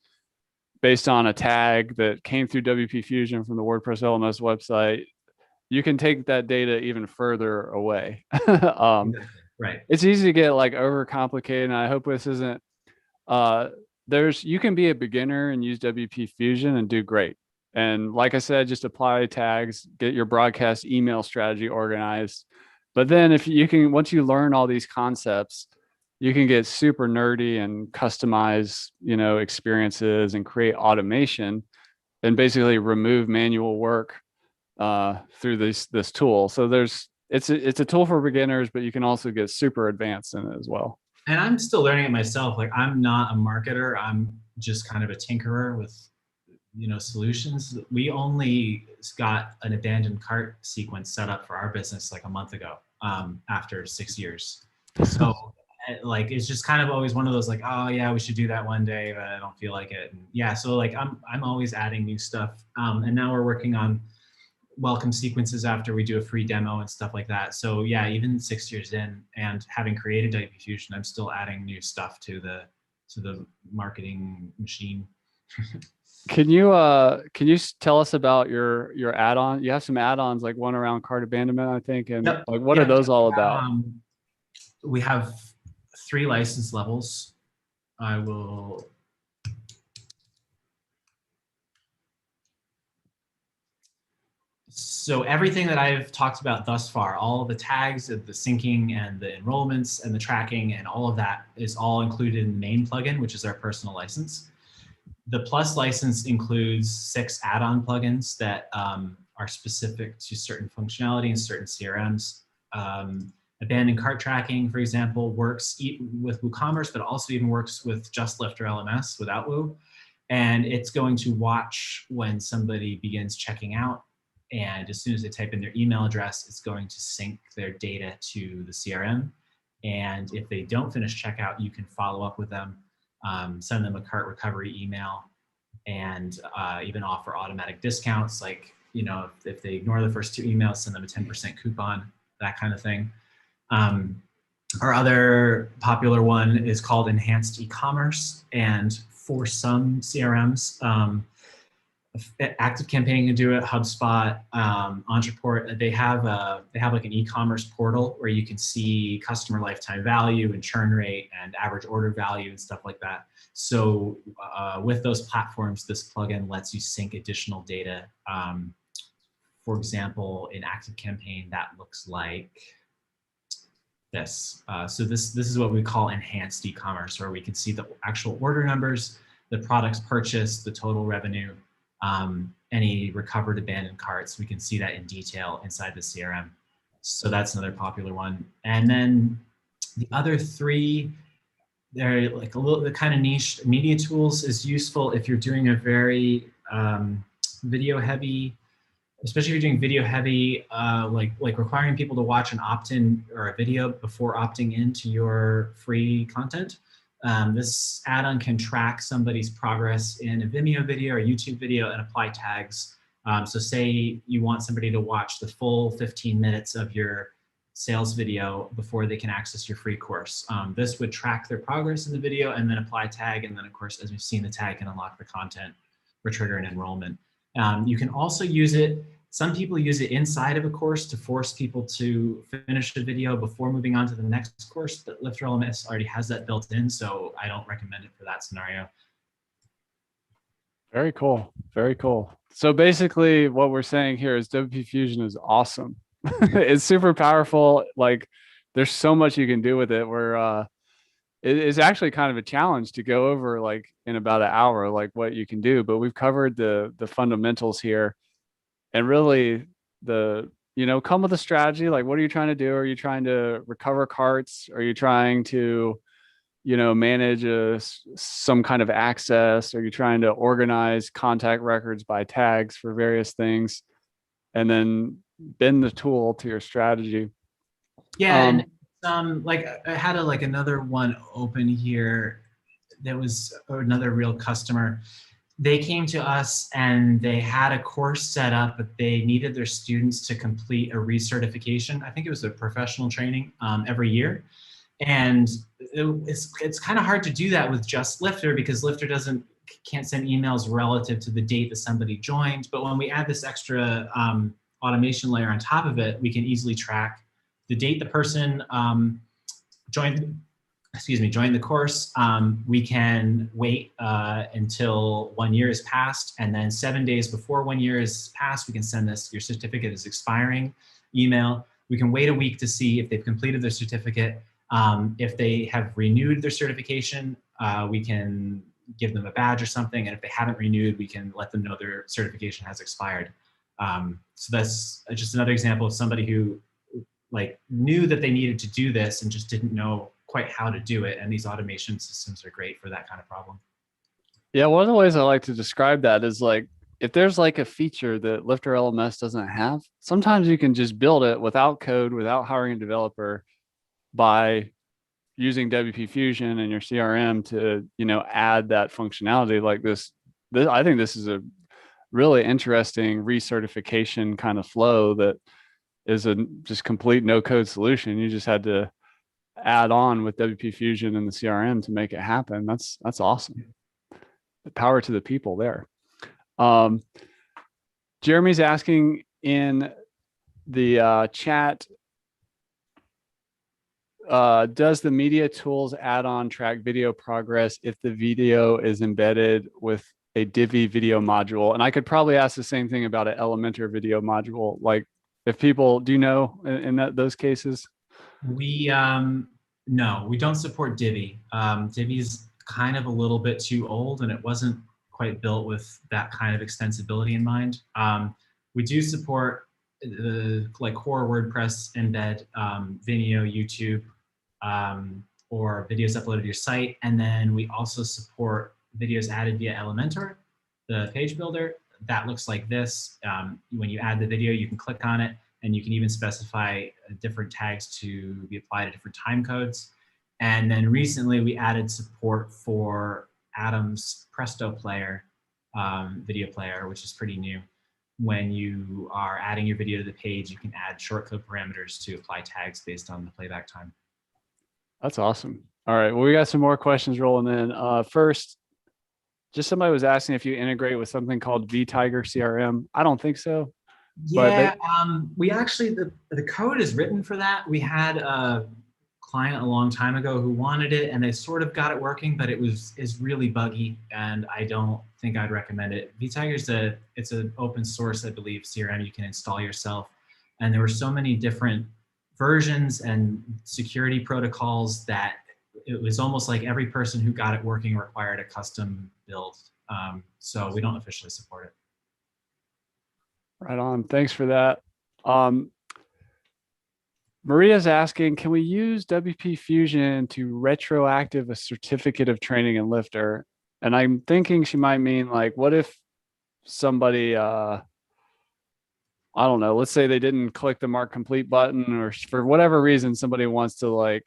S1: based on a tag that came through WP Fusion from the WordPress LMS website, you can take that data even further away.
S2: Exactly. Right.
S1: It's easy to get like overcomplicated, and I hope this isn't. Uh, you can be a beginner and use WP Fusion and do great. And like I said, just apply tags, get your broadcast email strategy organized. But then if you can, once you learn all these concepts, you can get super nerdy and customize, experiences and create automation and basically remove manual work through this tool. So it's a tool for beginners, but you can also get super advanced in it as well.
S2: And I'm still learning it myself. Like, I'm not a marketer. I'm just kind of a tinkerer with, solutions. We only got an abandoned cart sequence set up for our business like a month ago, after 6 years. So like, it's just kind of always one of those like, oh yeah, we should do that one day, but I don't feel like it. And yeah, so like I'm always adding new stuff. And now we're working on welcome sequences after we do a free demo and stuff like that. So yeah, even 6 years in and having created WP Fusion, I'm still adding new stuff to the marketing machine.
S1: Can you tell us about your add-on? You have some add-ons, like one around cart abandonment, I think, and
S2: Yep.
S1: like what are those all about?
S2: We have 3 license levels. I will. So everything that I've talked about thus far, all the tags, the syncing and the enrollments and the tracking and all of that is all included in the main plugin, which is our personal license. The Plus license includes 6 add-on plugins that are specific to certain functionality and certain CRMs. Abandoned cart tracking, for example, works with WooCommerce, but also even works with just Lifter LMS without Woo. And it's going to watch when somebody begins checking out. And as soon as they type in their email address, it's going to sync their data to the CRM. And if they don't finish checkout, you can follow up with them, send them a cart recovery email, and even offer automatic discounts. Like, if they ignore the first 2 emails, send them a 10% coupon, that kind of thing. Our other popular one is called Enhanced E-commerce. And for some CRMs, Activecampaign can do it, HubSpot, Entreport, they have like an e-commerce portal where you can see customer lifetime value and churn rate and average order value and stuff like that. So with those platforms, this plugin lets you sync additional data. For example, in Activecampaign, that looks like this. So this is what we call enhanced e-commerce, where we can see the actual order numbers, the products purchased, the total revenue, any recovered abandoned carts. We can see that in detail inside the CRM. So that's another popular one. And then the other 3, they're like the kind of niche. Media tools is useful if you're doing a very video heavy, especially if you're doing video heavy, like requiring people to watch an opt-in or a video before opting into your free content. This add-on can track somebody's progress in a Vimeo video or YouTube video and apply tags. So say you want somebody to watch the full 15 minutes of your sales video before they can access your free course. This would track their progress in the video and then apply tag. And then of course, as we've seen, the tag can unlock the content or trigger an enrollment. You can also use it. Some people use it inside of a course to force people to finish a video before moving on to the next course, but Lifter LMS already has that built in, so I don't recommend it for that scenario.
S1: Very cool. Very cool. So basically what we're saying here is WP Fusion is awesome. It's super powerful. Like, there's so much you can do with it, where it is actually kind of a challenge to go over like in about an hour, like what you can do, but we've covered the fundamentals here. And really come with a strategy. Like, what are you trying to do? Are you trying to recover carts? Are you trying to, manage some kind of access? Are you trying to organize contact records by tags for various things? And then bend the tool to your strategy.
S2: Yeah, and like I had another one open here that was another real customer. They came to us and they had a course set up, but they needed their students to complete a recertification. I think it was a professional training every year. And it's kind of hard to do that with just Lifter, because Lifter doesn't can't send emails relative to the date that somebody joined. But when we add this extra automation layer on top of it, we can easily track the date the person joined the course. We can wait until 1 year is passed, and then 7 days before 1 year is passed, we can send this, your certificate is expiring email. We can wait a week to see if they've completed their certificate. If they have renewed their certification, we can give them a badge or something. And if they haven't renewed, we can let them know their certification has expired. So that's just another example of somebody who like knew that they needed to do this and just didn't know quite how to do it. And these automation systems are great for that kind of problem.
S1: Yeah, one of the ways I like to describe that is like, if there's like a feature that Lifter LMS doesn't have, sometimes you can just build it without code, without hiring a developer, by using WP Fusion and your CRM to, you know, add that functionality like this. I think this is a really interesting recertification kind of flow that is a just complete no code solution. You just had to add on with WP Fusion and the CRM to make it happen. That's awesome. The power to the people there. Jeremy's asking in the chat, does the media tools add-on track video progress if the video is embedded with a Divi video module? And I could probably ask the same thing about an Elementor video module. Like, if people, do you know in those cases?
S2: No, we don't support Divi. Divi's kind of a little bit too old, and it wasn't quite built with that kind of extensibility in mind. We do support the like core WordPress embed, Vimeo, YouTube, or videos uploaded to your site. And then we also support videos added via Elementor, the page builder. That looks like this. When you add the video, you can click on it, and you can even specify different tags to be applied to different time codes. And then recently we added support for Atom's Presto Player, video player, which is pretty new. When you are adding your video to the page, you can add shortcode parameters to apply tags based on the playback time.
S1: That's awesome. All right, well, we got some more questions rolling in. First, just somebody was asking if you integrate with something called vTiger CRM. I don't think so.
S2: Yeah, we actually, the code is written for that. We had a client a long time ago who wanted it, and they sort of got it working, but is really buggy, and I don't think I'd recommend it. vTiger's it's an open source, I believe, CRM you can install yourself, and there were so many different versions and security protocols that it was almost like every person who got it working required a custom build. So we don't officially support it.
S1: Right on. Thanks for that. Maria's asking, can we use WP Fusion to retroactive a certificate of training in Lifter? And I'm thinking she might mean like, what if somebody, I don't know, let's say they didn't click the mark complete button, or for whatever reason, somebody wants to like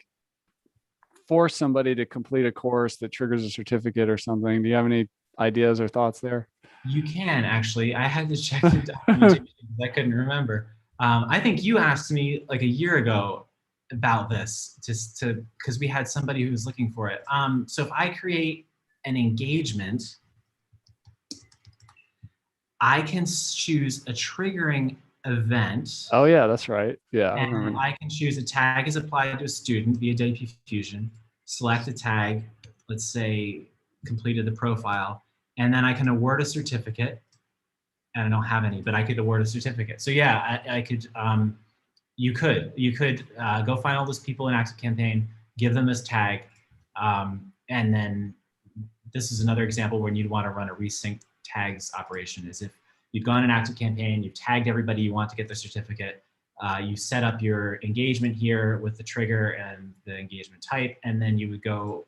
S1: force somebody to complete a course that triggers a certificate or something. Do you have any ideas or thoughts there?
S2: You can actually. I had to check the documentation because I couldn't remember. I think you asked me like a year ago about this, just because we had somebody who was looking for it. So if I create an engagement, I can choose a triggering event.
S1: Oh yeah, that's right. Yeah, I
S2: and
S1: remember.
S2: I can choose a tag is applied to a student via WP Fusion, select a tag, let's say completed the profile, and then I can award a certificate. And I don't have any, but I could award a certificate. So yeah, I could, you could go find all those people in Activecampaign, give them this tag, and then this is another example when you'd want to run a resync tags operation. Is if you've gone in Activecampaign, you've tagged everybody you want to get the certificate, you set up your engagement here with the trigger and the engagement type, and then you would go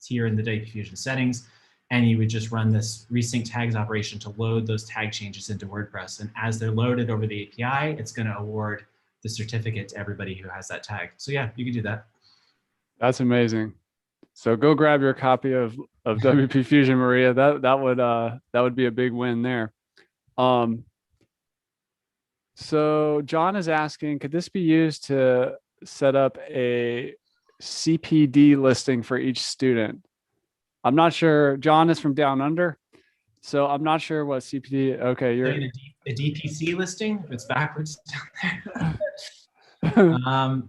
S2: here in the WP Fusion settings, and you would just run this resync tags operation to load those tag changes into WordPress. And as they're loaded over the API, it's going to award the certificate to everybody who has that tag. So yeah, you can do that.
S1: That's amazing. So go grab your copy of WP Fusion, Maria. That would be a big win there. So John is asking, could this be used to set up a CPD listing for each student? I'm not sure. John is from Down Under, so I'm not sure what CPD. Okay, you're
S2: A DPC listing, if it's backwards down there.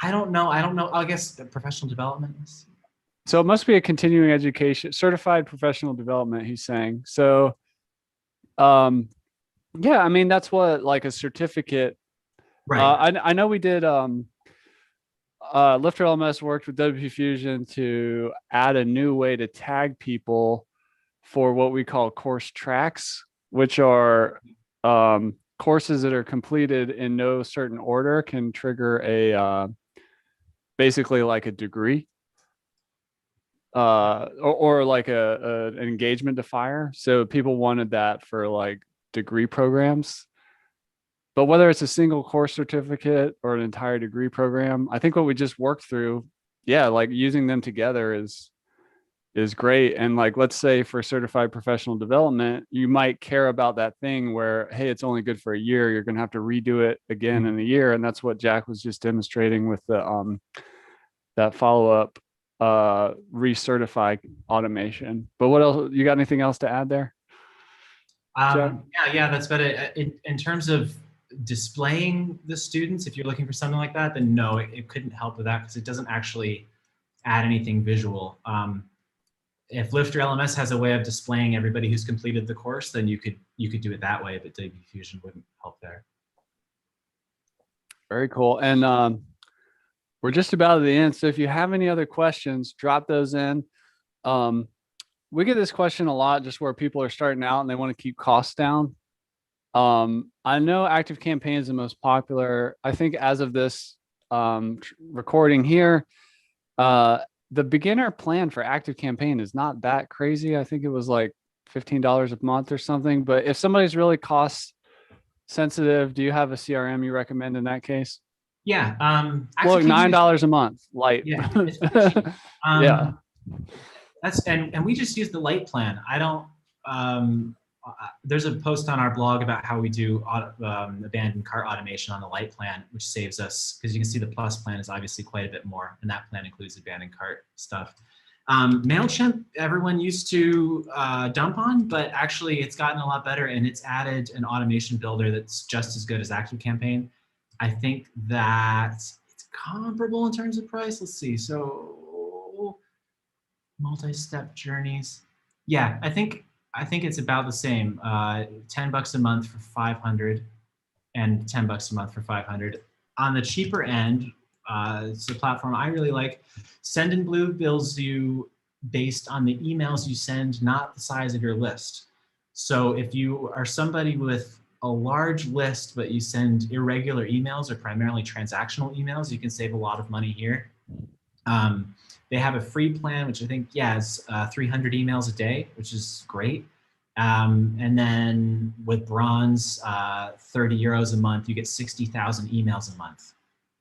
S2: I don't know. I guess professional development.
S1: so it must be a continuing education, certified professional development. He's saying so. Um, yeah, I mean that's what like a certificate.
S2: Right.
S1: I know we did. Lifter LMS worked with WP Fusion to add a new way to tag people for what we call course tracks, which are courses that are completed in no certain order can trigger a basically like a degree or like an engagement to fire. So people wanted that for like degree programs. But whether it's a single course certificate or an entire degree program, I think what we just worked through, yeah, like using them together is great. And like, let's say for certified professional development, you might care about that thing where, hey, it's only good for a year. You're going to have to redo it again in a year. And that's what Jack was just demonstrating with the, that follow-up, recertify automation. But what else, you got anything else to add there?
S2: Yeah, that's better. In terms of displaying the students, if you're looking for something like that, then no, it couldn't help with that because it doesn't actually add anything visual. If Lifter LMS has a way of displaying everybody who's completed the course, then you could do it that way, but WP Fusion wouldn't help there.
S1: Very cool. And we're just about at the end. So if you have any other questions, drop those in. We get this question a lot just where people are starting out and they want to keep costs down. I know Activecampaign is the most popular. I think as of this recording here, the beginner plan for Activecampaign is not that crazy. I think it was like $15 a month or something. But if somebody's really cost sensitive, do you have a CRM you recommend in that case?
S2: Yeah.
S1: Look, $9 a month, light.
S2: Yeah.
S1: Yeah.
S2: And we just use the light plan. I don't. There's a post on our blog about how we do abandoned cart automation on the light plan, which saves us because you can see the plus plan is obviously quite a bit more, and that plan includes abandoned cart stuff. MailChimp, everyone used to dump on, but actually it's gotten a lot better, and it's added an automation builder that's just as good as Activecampaign. I think that it's comparable in terms of price. Let's see. So multi-step journeys. Yeah, I think it's about the same. $10 a month for 500 and $10 a month for 500. On the cheaper end, it's a platform I really like. Sendinblue bills you based on the emails you send, not the size of your list. So if you are somebody with a large list, but you send irregular emails or primarily transactional emails, you can save a lot of money here. They have a free plan, which I think, yeah, is 300 emails a day, which is great. And then with bronze, 30 euros a month, you get 60,000 emails a month,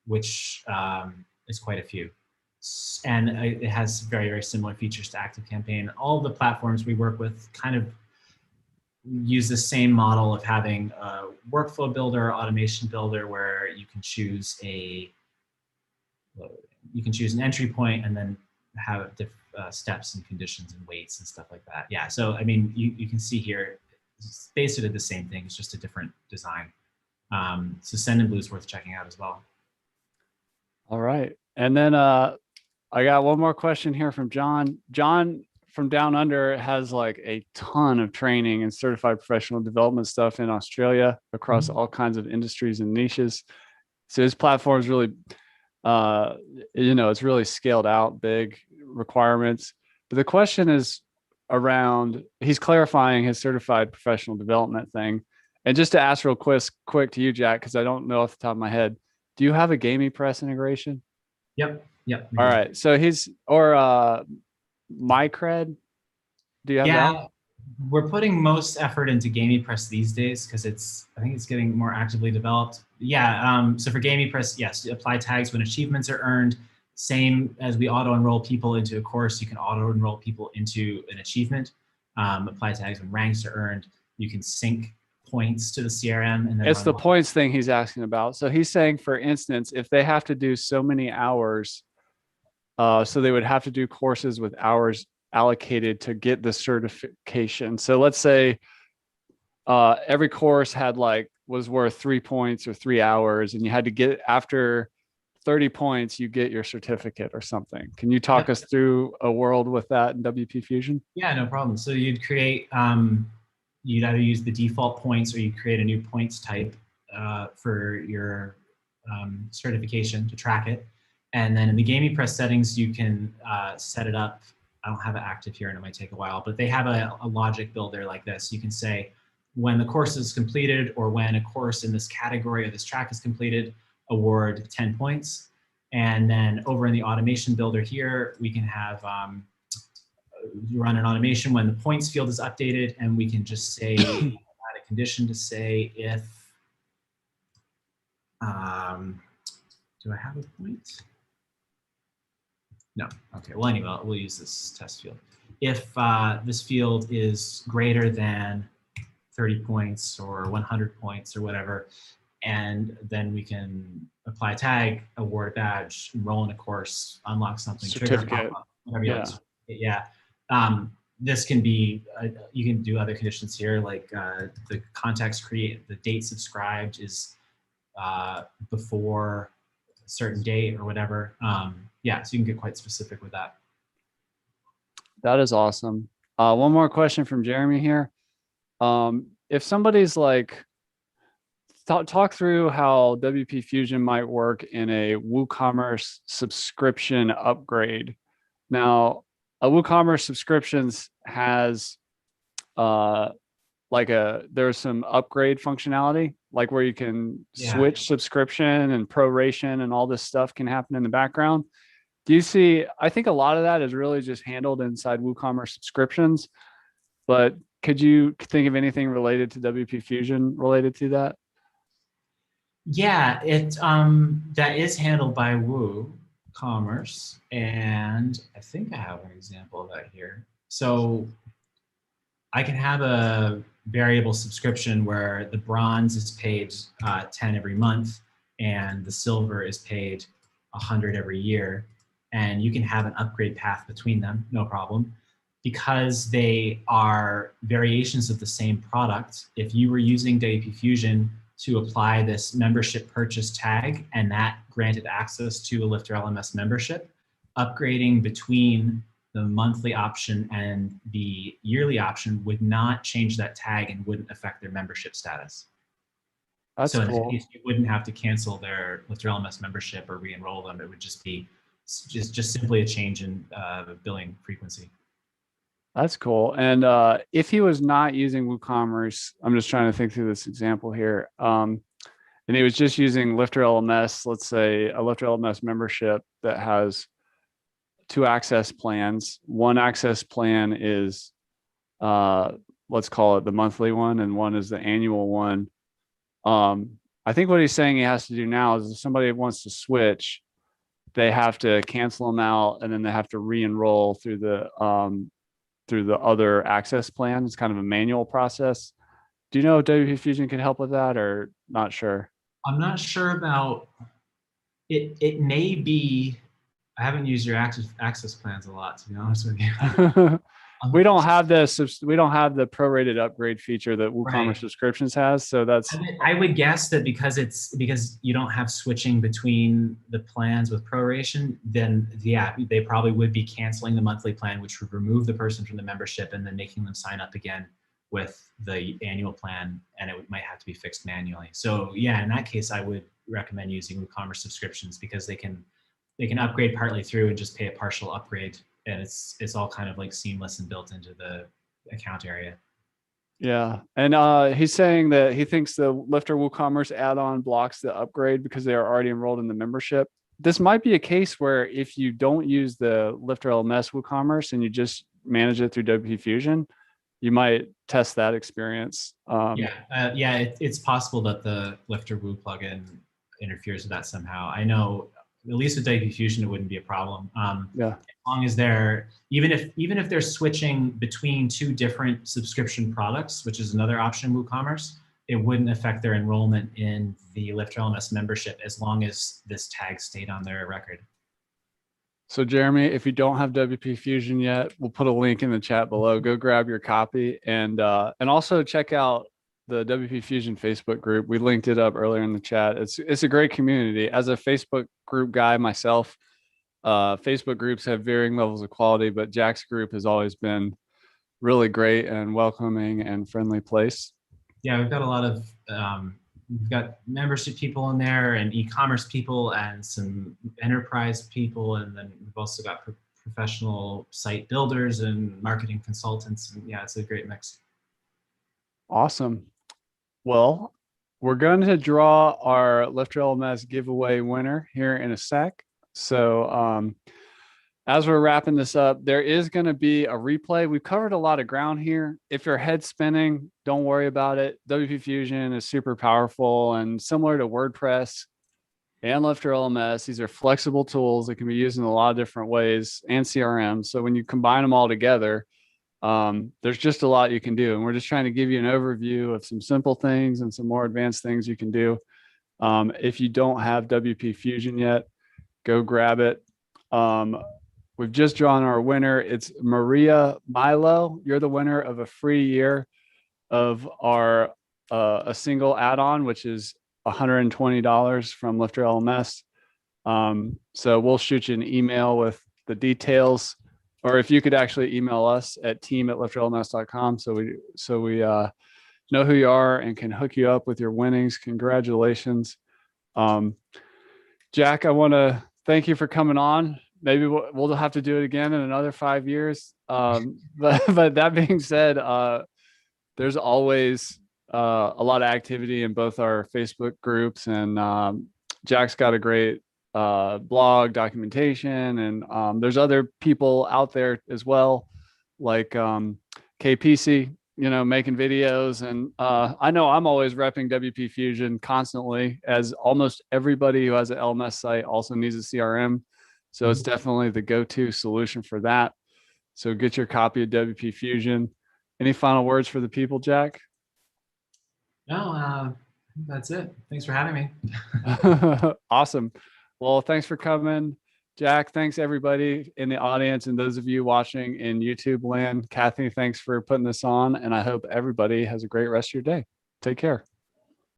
S2: which is quite a few. And it has very, very similar features to Activecampaign. All the platforms we work with kind of use the same model of having a workflow builder, automation builder, where you can choose an entry point and then have steps and conditions and weights and stuff like that. Yeah, so I mean, you can see here, it's basically the same thing. It's just a different design. So Sendinblue is worth checking out as well.
S1: All right, and then I got one more question here from John. John from Down Under has like a ton of training and certified professional development stuff in Australia across all kinds of industries and niches. So his platform is really, it's really scaled out, big requirements. But the question is around, he's clarifying his certified professional development thing. And just to ask real quick to you, Jack, because I don't know off the top of my head, do you have a GamiPress integration?
S2: Yep.
S1: All right. So MyCred, do you have that?
S2: We're putting most effort into GamiPress these days because I think it's getting more actively developed. Yeah, so for GamiPress, yes, apply tags when achievements are earned. Same as we auto-enroll people into a course, you can auto-enroll people into an achievement. Apply tags when ranks are earned. You can sync points to the CRM. And then
S1: it's the points thing he's asking about. So he's saying, for instance, if they have to do so many hours, so they would have to do courses with hours allocated to get the certification. So let's say every course had was worth 3 points or 3 hours, and you had to get after 30 points, you get your certificate or something. Can you talk us through a world with that in WP Fusion?
S2: Yeah, no problem. So you'd create, you'd either use the default points or you create a new points type for your certification to track it. And then in the GamiPress settings, you can set it up. I don't have it active here and it might take a while, but they have a logic builder like this. You can say when the course is completed or when a course in this category or this track is completed, award 10 points. And then over in the automation builder here, we can have you run an automation when the points field is updated, and we can just say, add a condition to say if, do I have a point? No, okay, well anyway, we'll use this test field. If this field is greater than 30 points or 100 points or whatever, and then we can apply a tag, award a badge, enroll in a course, unlock something, trigger a pop-up, whatever you want. Yeah. This can be, you can do other conditions here, like the context create, the date subscribed is before a certain date or whatever. Yeah, so you can get quite specific with that.
S1: That is awesome. One more question from Jeremy here. If somebody's talk through how WP Fusion might work in a WooCommerce subscription upgrade. Now, a WooCommerce subscriptions has there's some upgrade functionality, like where you can switch subscription and proration and all this stuff can happen in the background. Do you see, I think a lot of that is really just handled inside WooCommerce subscriptions, but could you think of anything related to WP Fusion related to that?
S2: Yeah, that is handled by Woocommerce, and I think I have an example of that here. So I can have a variable subscription where the bronze is paid 10 every month, and the silver is paid 100 every year, and you can have an upgrade path between them, no problem. Because they are variations of the same product, if you were using WP Fusion to apply this membership purchase tag and that granted access to a Lifter LMS membership, upgrading between the monthly option and the yearly option would not change that tag and wouldn't affect their membership status.
S1: That's
S2: so in
S1: cool.
S2: that case, you wouldn't have to cancel their Lifter LMS membership or re-enroll them. It would just be just simply a change in billing frequency.
S1: That's cool. And if he was not using WooCommerce, I'm just trying to think through this example here. And he was just using Lifter LMS, let's say a Lifter LMS membership that has 2 access plans. One access plan is, let's call it the monthly one, and one is the annual one. I think what he's saying he has to do now is if somebody wants to switch, they have to cancel them out and then they have to re-enroll through the other access plan. It's kind of a manual process. Do you know if WP Fusion can help with that or not sure?
S2: I'm not sure about it. It may be, I haven't used your access plans a lot, to be honest with you.
S1: We don't have the prorated upgrade feature that WooCommerce subscriptions has. So that's,
S2: I would guess that because you don't have switching between the plans with proration, then yeah, they probably would be canceling the monthly plan, which would remove the person from the membership and then making them sign up again with the annual plan, and it might have to be fixed manually. So yeah, in that case, I would recommend using WooCommerce subscriptions because they can upgrade partly through and just pay a partial upgrade. And it's all kind of like seamless and built into the account area.
S1: Yeah. And he's saying that he thinks the Lifter WooCommerce add-on blocks the upgrade because they are already enrolled in the membership. This might be a case where if you don't use the Lifter LMS WooCommerce and you just manage it through WP Fusion, you might test that experience.
S2: It's possible that the Lifter Woo plugin interferes with that somehow. I know at least with WP Fusion, it wouldn't be a problem. As long as they're, even if they're switching between 2 different subscription products, which is another option in WooCommerce, it wouldn't affect their enrollment in the Lifter LMS membership as long as this tag stayed on their record.
S1: So Jeremy, if you don't have WP Fusion yet, we'll put a link in the chat below. Go grab your copy and also check out the WP Fusion Facebook group. We linked it up earlier in the chat. It's a great community. As a Facebook group guy myself, Facebook groups have varying levels of quality, but Jack's group has always been really great and welcoming and friendly place.
S2: Yeah, we've got a lot of we've got membership people in there and e-commerce people and some enterprise people, and then we've also got professional site builders and marketing consultants, and yeah, it's a great mix.
S1: Awesome. Well, we're going to draw our Lifter LMS giveaway winner here in a sec. So as we're wrapping this up, there is going to be a replay. We've covered a lot of ground here. If your head's spinning, don't worry about it. WP Fusion is super powerful and similar to WordPress and Lifter LMS. These are flexible tools that can be used in a lot of different ways, and CRM. So when you combine them all together, there's just a lot you can do. And we're just trying to give you an overview of some simple things and some more advanced things you can do. If you don't have WP Fusion yet, go grab it. We've just drawn our winner. It's Maria Milo. You're the winner of a free year of our a single add-on, which is $120 from Lifter LMS. So we'll shoot you an email with the details, or if you could actually email us at team@lifterlms.com so we know who you are and can hook you up with your winnings. Congratulations. Jack, I want to thank you for coming on. Maybe we'll have to do it again in another 5 years. But that being said, there's always a lot of activity in both our Facebook groups, and Jack's got a great blog documentation, and there's other people out there as well, like KPC, making videos. And I know I'm always repping WP Fusion constantly, as almost everybody who has an LMS site also needs a CRM. So it's definitely the go-to solution for that. So get your copy of WP Fusion. Any final words for the people, Jack?
S2: No, that's it. Thanks for having me.
S1: Awesome. Well, thanks for coming, Jack. Thanks everybody in the audience and those of you watching in YouTube land. Kathy, thanks for putting this on, and I hope everybody has a great rest of your day. Take care.